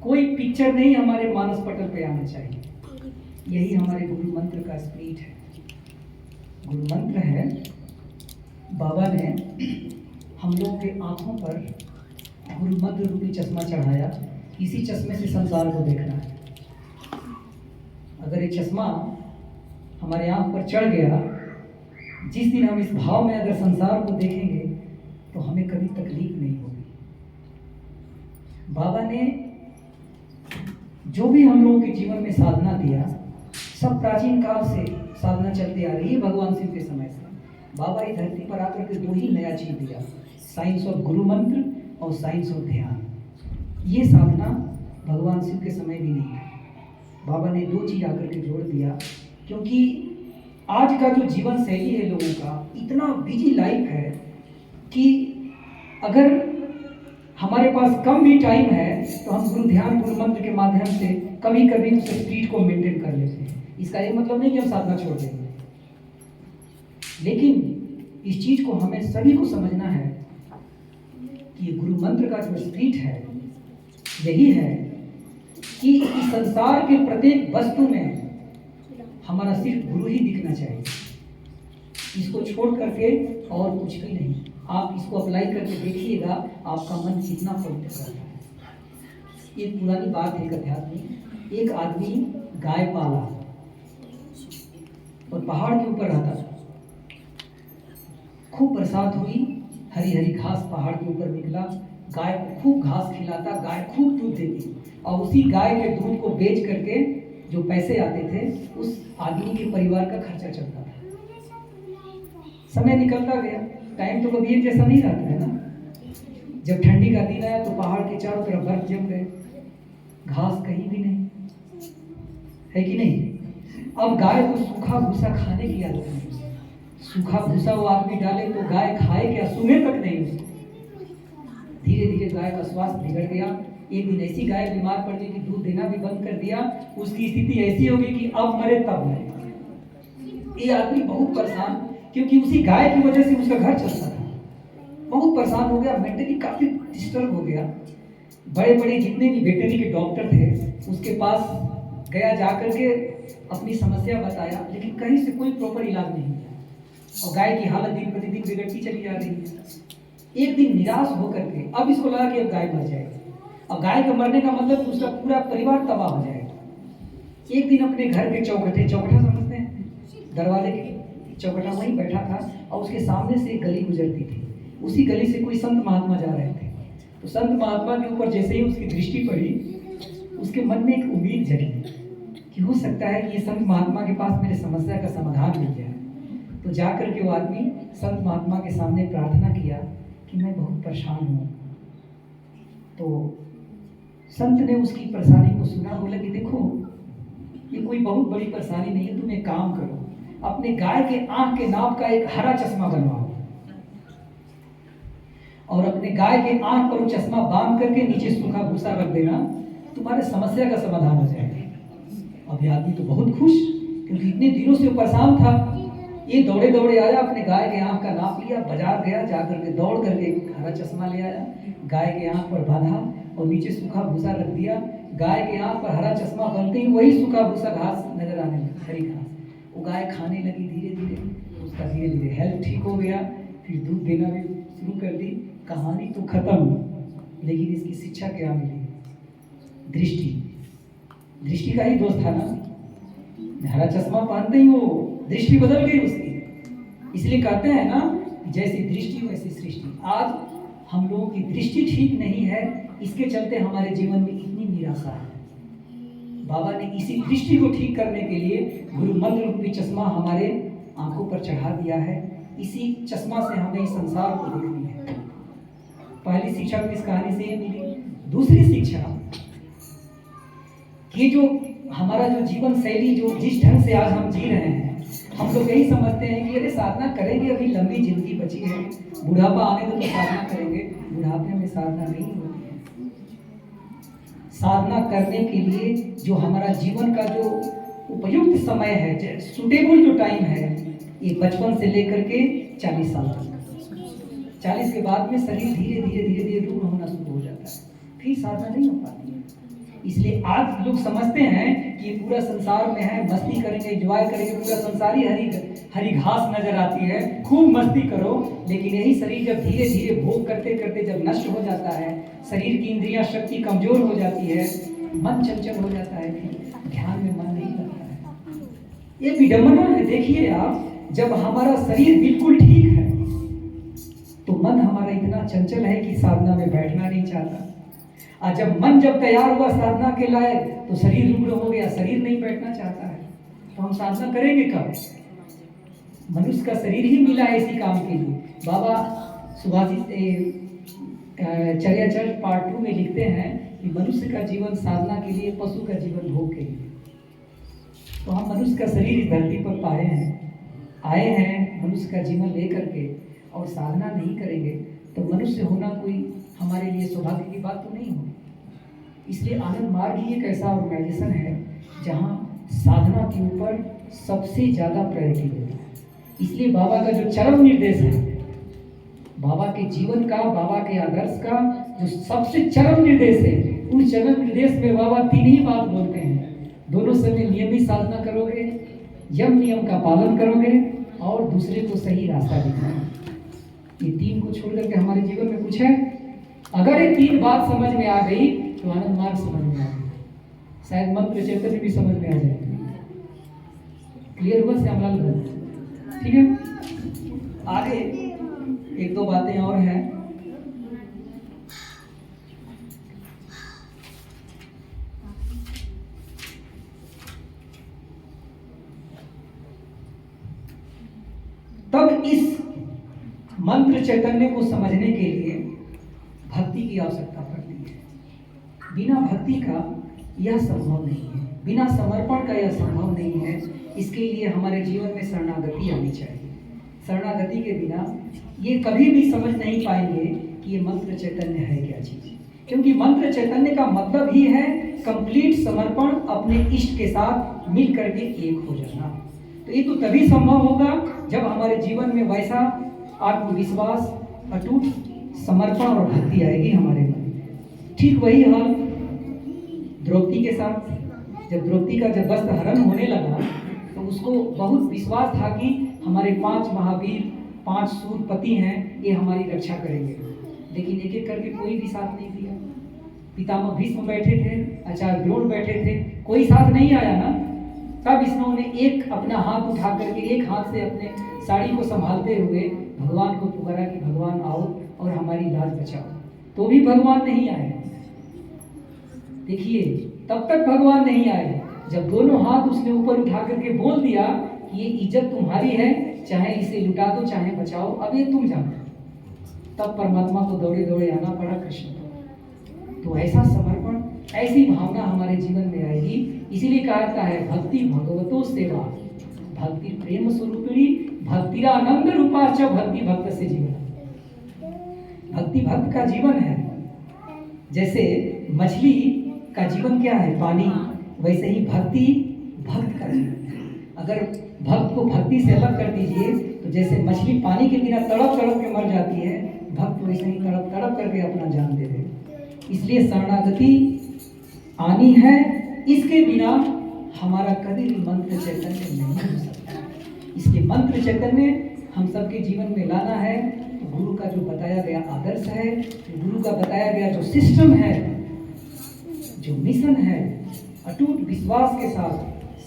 कोई पिक्चर नहीं हमारे मानस पटल पे आना चाहिए। यही हमारे गुरु मंत्र का स्पिरिट है। गुरु मंत्र है, बाबा ने हम लोग के आंखों पर गुरु मंत्र रूपी चश्मा चढ़ाया। इसी चश्मे से संसार को देखना है। अगर ये चश्मा हमारे आंख पर चढ़ गया, जिस दिन हम इस भाव में अगर संसार को देखेंगे तो हमें कभी तकलीफ नहीं होगी। बाबा ने जो भी हम लोगों के जीवन में साधना दिया, सब प्राचीन काल से साधना चलती आ रही है। भगवान शिव के समय से बाबा इस धरती पर आकर के दो ही नया चीज दिया, साइंस ऑफ गुरु मंत्र और साइंस ऑफ ध्यान। ये साधना भगवान शिव के समय भी नहीं है। बाबा ने दो चीज आकर के जोड़ दिया, क्योंकि आज का जो जीवन शैली है लोगों का, इतना बिजी लाइफ है कि अगर हमारे पास कम भी टाइम है तो हम गुरु ध्यान गुरु मंत्र के माध्यम से कभी कभी उस स्पीड को मेंटेन कर लेते हैं। इसका ये मतलब नहीं कि हम साधना छोड़ देंगे, लेकिन इस चीज को हमें सभी को समझना है कि ये गुरु मंत्र का जो स्पीड है यही है कि इस संसार के प्रत्येक वस्तु में हमारा सिर्फ गुरु ही दिखना चाहिए, इसको छोड़ करके और कुछ भी नहीं। आप इसको अप्लाई करके देखिएगा, आपका मन कितना पवित्र करता है। एक पुरानी बात है, एक आध्यात्मिक। एक आदमी गाय पाला और पहाड़ के ऊपर रहता था। खूब बरसात हुई, हरी हरी घास पहाड़ के ऊपर निकला, गाय को खूब घास खिलाता, गाय खूब दूध देती और उसी गाय के दूध को बेच करके जो पैसे आते थे उस आदमी के परिवार का खर्चा चलता था। समय निकलता गया, टाइम तो कभी एक जैसा नहीं रहता है ना। जब ठंडी का दिन आया तो पहाड़ के चारों तरफ बर्फ जम गए, घास कहीं भी नहीं है कि नहीं। अब गाय को सूखा भूसा खाने की आदत है। सूखा भूसा वो आदमी डाले तो गाय खाए क्या, सूंघे तक नहीं उसको। धीरे धीरे गाय का स्वास्थ्य बिगड़ गया। एक दिन ऐसी गाय बीमार पड़ गई कि दूध देना भी बंद कर दिया। उसकी स्थिति ऐसी हो गई कि अब मरे तब मरे। ये आदमी बहुत परेशान, क्योंकि उसी गाय की वजह से उसका घर चलता था। बहुत परेशान हो गया, मेंटली काफी डिस्टर्ब हो गया। बड़े बड़े जितने भी वेटरनरी के डॉक्टर थे उसके पास गया, जाकर के अपनी समस्या बताया, लेकिन कहीं से कोई प्रॉपर इलाज नहीं मिला और गाय की हालत दिन प्रतिदिन बिगड़ती चली जा रही है। एक दिन निराश होकर के अब इसको लगा कि अब गाय मर जाएगी। अब गाय के मरने का मतलब उसका पूरा परिवार तबाह हो जाएगा। एक दिन अपने घर के चौखटे, चौखटा समझते हैं, दरवाजे के चौखटा, वहीं बैठा था और उसके सामने से एक गली गुजरती थी। उसी गली से कोई संत महात्मा जा रहे थे। तो संत महात्मा के ऊपर जैसे ही उसकी दृष्टि पड़ी, उसके मन में एक उम्मीद जगी कि हो सकता है कि ये संत महात्मा के पास मेरे समस्या का समाधान मिल जाए। तो जाकर के वो आदमी संत महात्मा के सामने प्रार्थना किया कि मैं बहुत परेशान हूँ। तो संत ने उसकी परेशानी को सुना, बोला कि देखो ये कोई बहुत बड़ी परेशानी नहीं है, तुम एक काम करो, अपने गाय के आंख के नाप का एक हरा चश्मा बनवाओ और अपने गाय के आंख पर वो चश्मा बांध करके नीचे सूखा भूसा रख देना, तुम्हारे समस्या का समाधान हो जाएगा। अब ये आदमी तो बहुत खुश, क्योंकि इतने दिनों से वो परेशान था। ये दौड़े दौड़े आया, अपने गाय के आंख का नाप लिया, बाजार गया, जा करके दौड़ करके एक हरा चश्मा ले आया, गाय के आंख पर बांधा और नीचे सूखा भूसा रख दिया। गाय के आंख पर हरा चश्मा बनते ही वही सूखा भूसा घास नजर आने लगा, हरी घास। वो गाय खाने लगी धीरे धीरे, उसका धीरे धीरे हेल्थ ठीक हो गया, फिर दूध देना भी शुरू कर दी। कहानी तो खत्म, लेकिन इसकी शिक्षा क्या मिली? दृष्टि का ही दोष था ना। हरा चश्मा पहनते ही वो दृष्टि बदल गई उसकी। इसलिए कहते हैं ना, जैसी दृष्टि वैसी सृष्टि। आज हम लोगों की दृष्टि ठीक नहीं है, इसके चलते हमारे जीवन में इतनी निराशा है। बाबा ने इसी दृष्टि को ठीक करने के लिए गुरु मंत्र रूपी चश्मा हमारे आंखों पर चढ़ा दिया है। इसी चश्मा से हमें इस संसार को देखनी है। पहली शिक्षा तो इस कहानी से ये मिली। दूसरी शिक्षा, ये जो हमारा जो जीवन शैली जो जिस ढंग से आज हम जी रहे हैं, हम लोग यही समझते हैं कि अरे साधना करेंगे, अभी लंबी जिंदगी बची है, बुढ़ापा आने दो तो साधना करेंगे। बुढ़ापे में साधना नहीं होती है। साधना करने के लिए जो हमारा जीवन का जो उपयुक्त समय है, सुटेबल जो टाइम है, ये 55 से लेकर के 40 साल तक। 40 के बाद में शरीर धीरे धीरे धीरे धीरे दूर होना शुरू हो जाता है, फिर साधना नहीं हो पाती है। इसलिए आज लोग समझते हैं कि पूरा संसार में है, मस्ती करेंगे, एंजॉय करेंगे, पूरा संसार ही हरी घास नजर आती है, खूब मस्ती करो। लेकिन यही शरीर जब धीरे धीरे भोग करते करते जब नष्ट हो जाता है, शरीर की इंद्रियां शक्ति कमजोर हो जाती है, मन चंचल हो जाता है, फिर ध्यान में मन नहीं लगता है। ये विडंबना है। देखिए आप, जब हमारा शरीर बिल्कुल ठीक है तो मन हमारा इतना चंचल है कि साधना में बैठना नहीं चाहता। और जब तैयार हुआ साधना के लायक, तो शरीर रुग्ण हो गया, शरीर नहीं बैठना चाहता है। तो हम साधना करेंगे कब? मनुष्य का शरीर ही मिला है इसी काम के लिए। बाबा सुभाषित चर्याचर्य पार्ट 2 में लिखते हैं कि मनुष्य का जीवन साधना के लिए, पशु का जीवन भोग के लिए। तो हम मनुष्य का शरीर इस धरती पर आए हैं मनुष्य का जीवन लेकर के, और साधना नहीं करेंगे तो मनुष्य होना कोई हमारे लिए सौभाग्य की बात तो नहीं होगी। इसलिए आनंद मार्ग ही एक ऐसा ऑर्गेनाइजेशन है जहाँ साधना के ऊपर सबसे ज़्यादा प्रायोरिटी देता है। इसलिए बाबा का जो चरम निर्देश है, बाबा के जीवन का, बाबा के आदर्श का जो सबसे चरम निर्देश है, उस चरम निर्देश में बाबा 3 ही बात बोलते हैं। दोनों समय नियमित साधना करोगे, यम नियम का पालन करोगे, और दूसरे को सही रास्ता दिखाओगे। ये 3 को छोड़ करके हमारे जीवन में कुछ है? अगर ये 3 बात समझ में आ गई तो आनंद मार्ग समझ में आ गई, शायद मंत्र चैतन्य भी समझ में आ जाएगा। क्लियर हुआ श्यामलाल भाई? ठीक है, आगे 1-2 बातें और हैं। तब इस मंत्र चैतन्य को समझने के लिए भक्ति की आवश्यकता पड़ती है। बिना भक्ति का यह संभव नहीं है, बिना समर्पण का यह संभव नहीं है। इसके लिए हमारे जीवन में शरणागति आनी चाहिए। शरणागति के बिना ये कभी भी समझ नहीं पाएंगे कि ये मंत्र चैतन्य है क्या चीज़। क्योंकि मंत्र चैतन्य का मतलब ही है कंप्लीट समर्पण, अपने इष्ट के साथ मिल करके एक हो जाना। तो ये तो तभी संभव होगा जब हमारे जीवन में वैसा आत्मविश्वास, अटूट समर्पण और भक्ति आएगी हमारे मन। ठीक वही हाल द्रौपदी के साथ। जब द्रौपदी का जब वस्त्र हरण होने लगा तो उसको बहुत विश्वास था कि हमारे 5 महावीर, 5 सूरपति हैं, ये हमारी रक्षा करेंगे। लेकिन एक एक करके कोई भी साथ नहीं दिया। पितामह भीष्म बैठे थे, आचार्य द्रोण बैठे थे, कोई साथ नहीं आया ना। तब इन्होंने एक अपना हाथ उठा करके, एक हाथ से अपने साड़ी को संभालते हुए भगवान को पुकारा कि भगवान आओ और हमारी लाज बचाओ। तो भी भगवान नहीं आए। देखिए, तब तक भगवान नहीं आए जब दोनों हाथ उसने ऊपर उठा करके बोल दिया कि ये इज्जत तुम्हारी है, चाहे इसे लुटा दो चाहे बचाओ, अब ये तुम जानो। तब परमात्मा को दौड़े दौड़े आना पड़ा कृष्ण को। तो ऐसा समर्पण, ऐसी भावना हमारे जीवन में आएगी। इसीलिए कहा है भक्ति भगवतो सेवा, भक्ति प्रेम स्वरूपिणी, भक्तिरानंद रूपाच भक्ति भक्त से जीवन। भक्ति भक्त का जीवन है। जैसे मछली का जीवन क्या है? पानी। वैसे ही भक्ति भक्त का जीवन है। अगर भक्त को भक्ति से अलग कर दीजिए तो जैसे मछली पानी के बिना तड़प तड़प के मर जाती है, भक्त वैसे ही तड़प तड़प करके अपना जान दे दे। इसलिए शरणागति आनी है, इसके बिना हमारा कभी भी मंत्र चैतन्य नहीं हो सकता। इसके मंत्र चैतन्य हम सबके जीवन में लाना है। तो गुरु का जो बताया गया आदर्श है, गुरु का बताया गया जो सिस्टम है, जो मिशन है, अटूट विश्वास के साथ,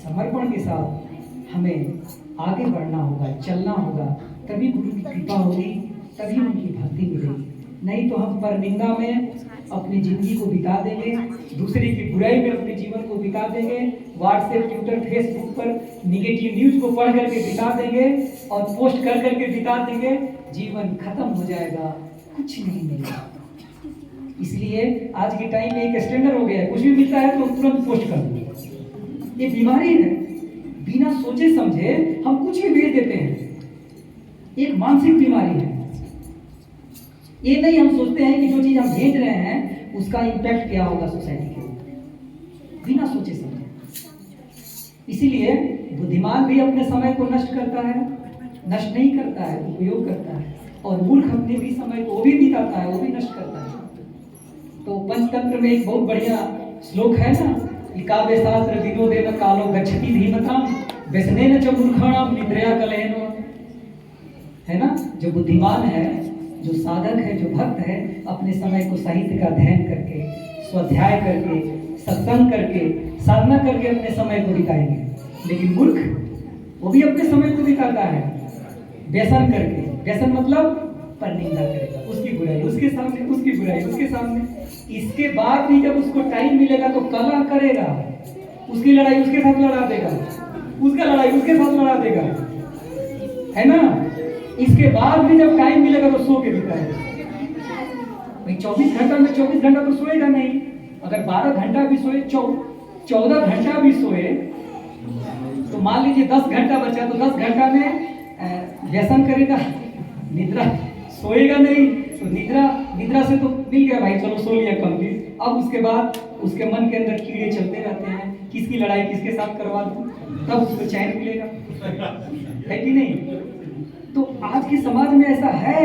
समर्पण के साथ हमें आगे बढ़ना होगा, चलना होगा। तभी गुरु की कृपा होगी, तभी उनकी भक्ति मिलेगी। नहीं तो हम परनिंदा में अपनी जिंदगी को बिता देंगे, दूसरे की बुराई में अपने जीवन को बिता देंगे, व्हाट्सएप, ट्विटर, फेसबुक पर निगेटिव न्यूज को पढ़ करके बिता देंगे और पोस्ट कर करके बिता देंगे। जीवन खत्म हो जाएगा, कुछ नहीं मिलेगा। इसलिए आज के टाइम में एक स्टैंडर्ड हो गया है, कुछ भी मिलता है तो तुरंत पोस्ट कर दो। ये बीमारी है। बिना सोचे समझे हम कुछ भी भेज देते हैं। एक मानसिक बीमारी है। ये नहीं हम सोचते हैं कि जो चीज हम भेज रहे हैं उसका इम्पैक्ट क्या होगा सोसाइटी के ऊपर, बिना सोचे समझे। इसीलिए बुद्धिमान भी अपने समय को नष्ट करता है, नष्ट नहीं करता है, उपयोग करता है। और मूर्ख अपने भी समय को वो भी बिताता है, वो भी नष्ट करता है। तो पंचतंत्र में एक बहुत बढ़िया श्लोक है ना कि काव्य शास्त्र विनोदेन कालो गच्छति धीमताम व्यसनेन च मूर्खाणाम निद्रया कलहेनो। है ना, जो बुद्धिमान है, जो साधक है, जो भक्त है, अपने समय को साहित्य का अध्ययन करके, स्वाध्याय करके, सत्संग करके, साधना करके अपने समय को बिताएंगे। लेकिन मूर्ख वो भी अपने समय को बिताता है व्यसन करके। व्यसन मतलब परनिंदा करेगा, उसकी बुराई उसके सामने, उसकी बुराई उसके सामने। इसके बाद भी जब उसको टाइम मिलेगा तो कलह करेगा, उसकी लड़ाई उसके साथ लड़ा देगा, उसका लड़ाई उसके साथ लड़ा देगा, है ना। इसके बाद भी जब टाइम मिलेगा तो सो के बिताएगा। भाई 24 घंटा में 24 घंटा तो सोएगा नहीं। अगर 12 घंटा भी सोए, 14 घंटा भी सोए, तो मान लीजिए 10 घंटा बचा तो 10 घंटा में व्यसन करेगा, निद्रा, सोएगा नहीं। तो निद्रा से तो मिल गया भाई, चलो सो लिया कंप्लीट। अब उसके बाद उसके मन के अंदर कीड़े चलते रहते हैं, किसकी लड़ाई किसके साथ करवा दूं, तब उसको चैन मिलेगा, है कि नहीं। तो आज के समाज में ऐसा है,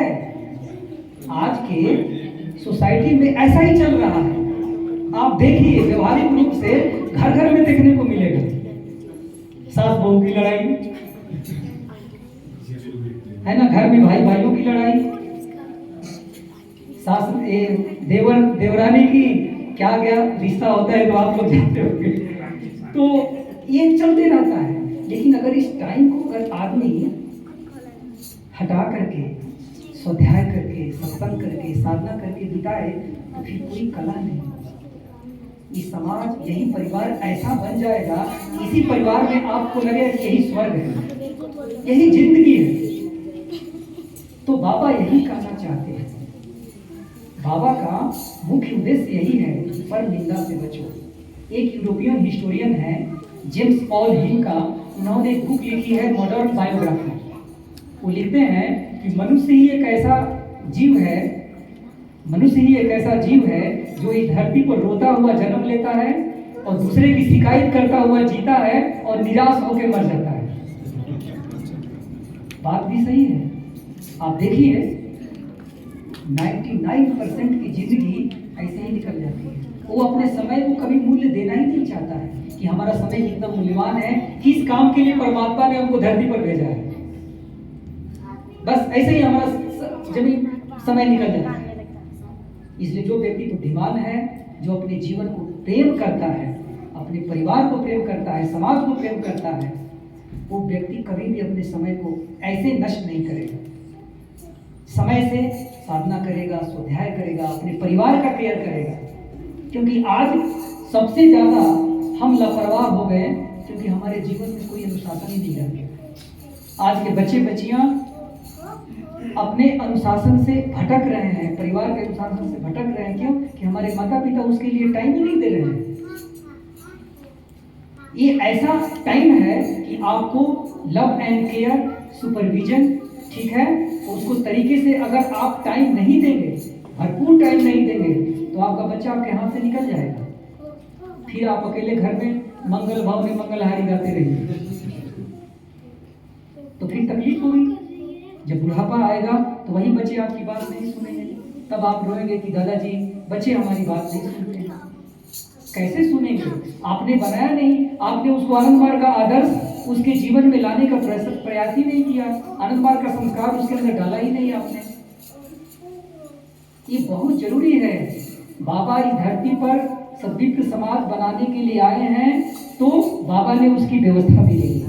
आज के सोसाइटी में ऐसा ही चल रहा है। आप देखिए, व्यवहारिक रूप से घर घर में देखने को मिलेगा सास बहू की लड़ाई, है ना, घर में भाई भाइयों की लड़ाई, सास देवर देवरानी की क्या क्या रिश्ता होता है तो आप लोग जानते होंगे। तो ये चलते रहता है। लेकिन अगर इस टाइम को अगर आदमी हटा करके, स्वाध्याय करके, सत्संग करके, साधना करके बिताए तो फिर कोई कला नहीं होगा। ये समाज, यही परिवार ऐसा बन जाएगा, इसी परिवार में आपको लगेगा कि यही स्वर्ग है, यही जिंदगी है। तो बाबा यही कहना चाहते हैं। बाबा का मुख्य उद्देश्य यही है कि पर निंदा से बचो। एक यूरोपियन हिस्टोरियन है जेम्स पॉल हिल का, उन्होंने एक बुक लिखी है मॉडर्न बायोग्राफी। वो लिखते हैं कि मनुष्य ही एक ऐसा जीव है, मनुष्य ही एक ऐसा जीव है जो इस धरती पर रोता हुआ जन्म लेता है और दूसरे की शिकायत करता हुआ जीता है और निराश होकर मर जाता है। बात भी सही है। आप देखिए 99% की जिंदगी ऐसे ही निकल जाती है। वो अपने समय को कभी मूल्य देना ही नहीं चाहता है कि हमारा समय कितना मूल्यवान है, किस काम के लिए परमात्मा ने हमको धरती पर भेजा है। बस ऐसे ही हमारा जमीन समय निकल जाता है। इसलिए जो व्यक्ति बुद्धिमान है, जो अपने जीवन को प्रेम करता है, अपने परिवार को प्रेम करता है, समाज को प्रेम करता है, वो व्यक्ति कभी भी अपने समय को ऐसे नष्ट नहीं करेगा। समय से साधना करेगा, स्वाध्याय करेगा, अपने परिवार का केयर करेगा। क्योंकि आज सबसे ज़्यादा हम लापरवाह हो गए, क्योंकि हमारे जीवन में कोई अनुशासन ही नहीं रह गया। आज के बच्चे बच्चियां अपने अनुशासन से भटक रहे हैं, परिवार के अनुशासन से भटक रहे हैं। क्यों? कि हमारे माता पिता उसके लिए टाइम ही नहीं दे रहे हैं। ये ऐसा टाइम है कि आपको लव एंड केयर, सुपरविजन, ठीक है, उसको तरीके से अगर आप टाइम नहीं देंगे, भरपूर टाइम नहीं देंगे, तो आपका बच्चा आपके हाथ से निकल जाएगा। फिर आप अकेले घर में मंगल भाव में मंगलहारी गाते रहिए, तो फिर तकलीफ होगी। जब बुढ़ापा आएगा तो वही बच्चे आपकी बात नहीं सुनेंगे, तब आप रोएंगे कि दादाजी बच्चे हमारी बात नहीं सुनते। कैसे सुनेंगे? आपने बनाया नहीं, आपने उसको आनंद मार्ग का आदर्श उसके जीवन में लाने का प्रयास ही नहीं किया, आनंद मार्ग का संस्कार उसके अंदर डाला ही नहीं आपने। ये बहुत जरूरी है। बाबा इस धरती पर सद्विप्र समाज बनाने के लिए आए हैं, तो बाबा ने उसकी व्यवस्था भी ली।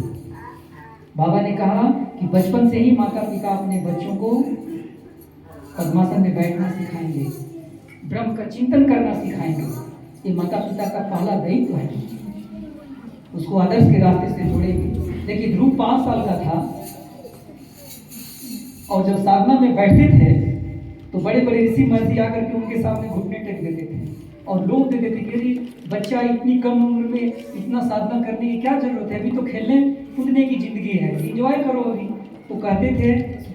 बाबा ने कहा कि बचपन से ही माता पिता अपने बच्चों को पद्मासन में बैठना सिखाएंगे, ब्रह्म का चिंतन करना सिखाएंगे। ये माता पिता का पहला दायित्व है, उसको आदर्श के रास्ते से जोड़ेंगे। देखिए ध्रुव 5 साल का था और जब साधना में बैठते थे तो बड़े बड़े ऋषि महर्षि आकर के उनके सामने घुटने टेक देते थे और लोग देते थे कि बच्चा इतनी कम उम्र में इतना साधना करने की क्या जरूरत है, अभी तो खेलने कूदने की जिंदगी है, एंजॉय करो अभी। तो कहते थे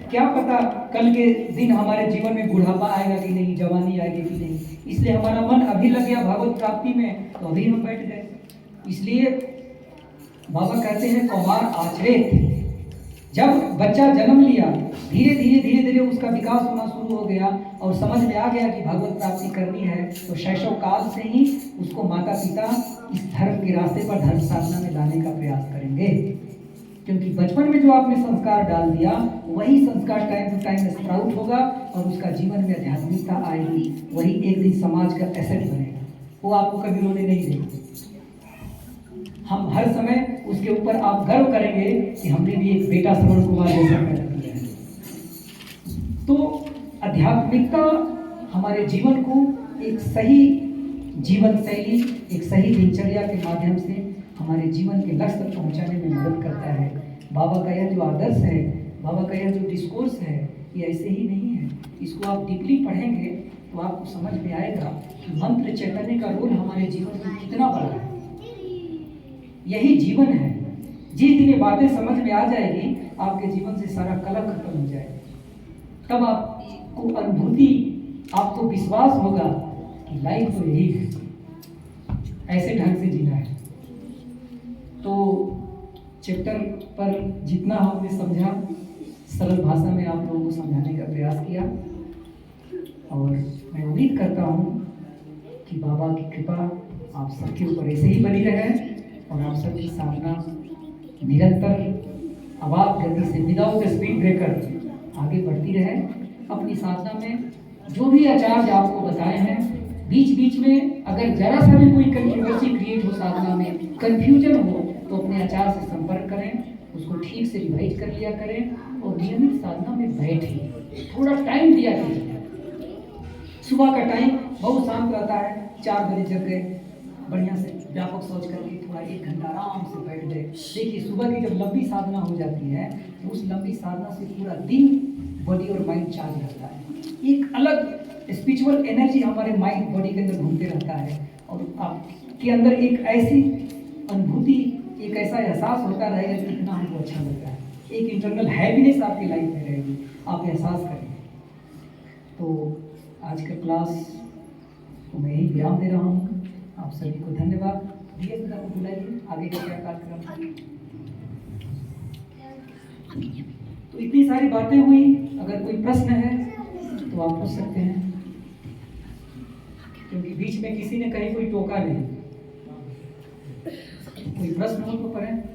क्या पता कल के दिन हमारे जीवन में बुढ़ापा आएगा कि नहीं, जवानी आएगी कि नहीं, इसलिए हमारा मन अभी लग गया भगवत प्राप्ति में, तो अभी हम बैठ गए। इसलिए बाबा कहते हैं कौमार आचरित। जब बच्चा जन्म लिया, धीरे धीरे उसका विकास होना शुरू हो गया और समझ में आ गया कि भगवत प्राप्ति करनी है, तो शैशव काल से ही उसको माता पिता इस धर्म के रास्ते पर धर्म साधना में लाने का प्रयास करेंगे। क्योंकि बचपन में जो आपने संस्कार डाल दिया, वही संस्कार टाइम टू टाइम स्प्राउट होगा और उसका जीवन में आध्यात्मिकता आएगी, वही एक दिन समाज का एसेट बनेगा। वो आपको कभी रोने नहीं देगा। हम हर समय उसके ऊपर आप गर्व करेंगे कि हमने भी एक बेटा श्रवण कुमार जैसा पैदा किया है। तो आध्यात्मिकता हमारे जीवन को एक सही जीवन शैली, एक सही दिनचर्या के माध्यम से हमारे जीवन के लक्ष्य तक पहुंचाने में मदद करता है। बाबा का यह जो आदर्श है, बाबा का यह जो डिस्कोर्स है, ये ऐसे ही नहीं है। इसको आप डीपली पढ़ेंगे तो आपको समझ में आएगा कि मंत्र चैतन्य का रोल हमारे जीवन में कितना बड़ा है। यही जीवन है। जिस दिन ये बातें समझ में आ जाएगी, आपके जीवन से सारा कलह खत्म हो जाएगा। तब आपको अनुभूति, आपको विश्वास होगा कि लाइफ तो यही है, ऐसे ढंग से जीना है। तो चैप्टर पर जितना हमने समझा, सरल भाषा में आप लोगों को समझाने का प्रयास किया, और मैं उम्मीद करता हूँ कि बाबा की कृपा आप सबके ऊपर ऐसे ही बनी रहे और आप सबकी साधना निरंतर अबाध गति से विदाउट स्पीड ब्रेकर आगे बढ़ती रहे। अपनी साधना में जो भी आचार्य आपको बताए हैं, बीच बीच में अगर जरा सा भी कोई कंट्रोवर्सी क्रिएट हो, साधना में कन्फ्यूजन हो, तो अपने आचार्य से संपर्क करें, उसको ठीक से रिवाइज कर लिया करें और नियमित साधना में बैठिए। थोड़ा टाइम दिया कीजिए। सुबह का टाइम बहुत शांत रहता है, 4 बजे जग गए, बढ़िया से व्यापक सोच करके थोड़ा 1 घंटा आराम से बैठ गए। देखिए सुबह की जब लंबी साधना हो जाती है, तो उस लंबी साधना से पूरा दिन बॉडी और माइंड चार्ज रहता है। एक अलग स्पिरिचुअल एनर्जी हमारे माइंड बॉडी के अंदर घूमते रहता है और आपके अंदर एक ऐसी अनुभूति, एक ऐसा एहसास होता रहेगा कि कितना हमको अच्छा लगता है। एक इंटरनल हैप्पीनेस आपकी लाइफ में रहेगी, आप एहसास करेंगे। तो आज का क्लास को मैं यही विराम दे रहा हूँ। आप सभी को धन्यवाद। धीरे धीरे को बुलाइए, आगे का क्या कार्यक्रम। तो इतनी सारी बातें हुई, अगर कोई प्रश्न है तो आप पूछ सकते हैं, क्योंकि बीच में किसी ने कहीं कोई टोका नहीं। कोई प्रश्न हो तो करें।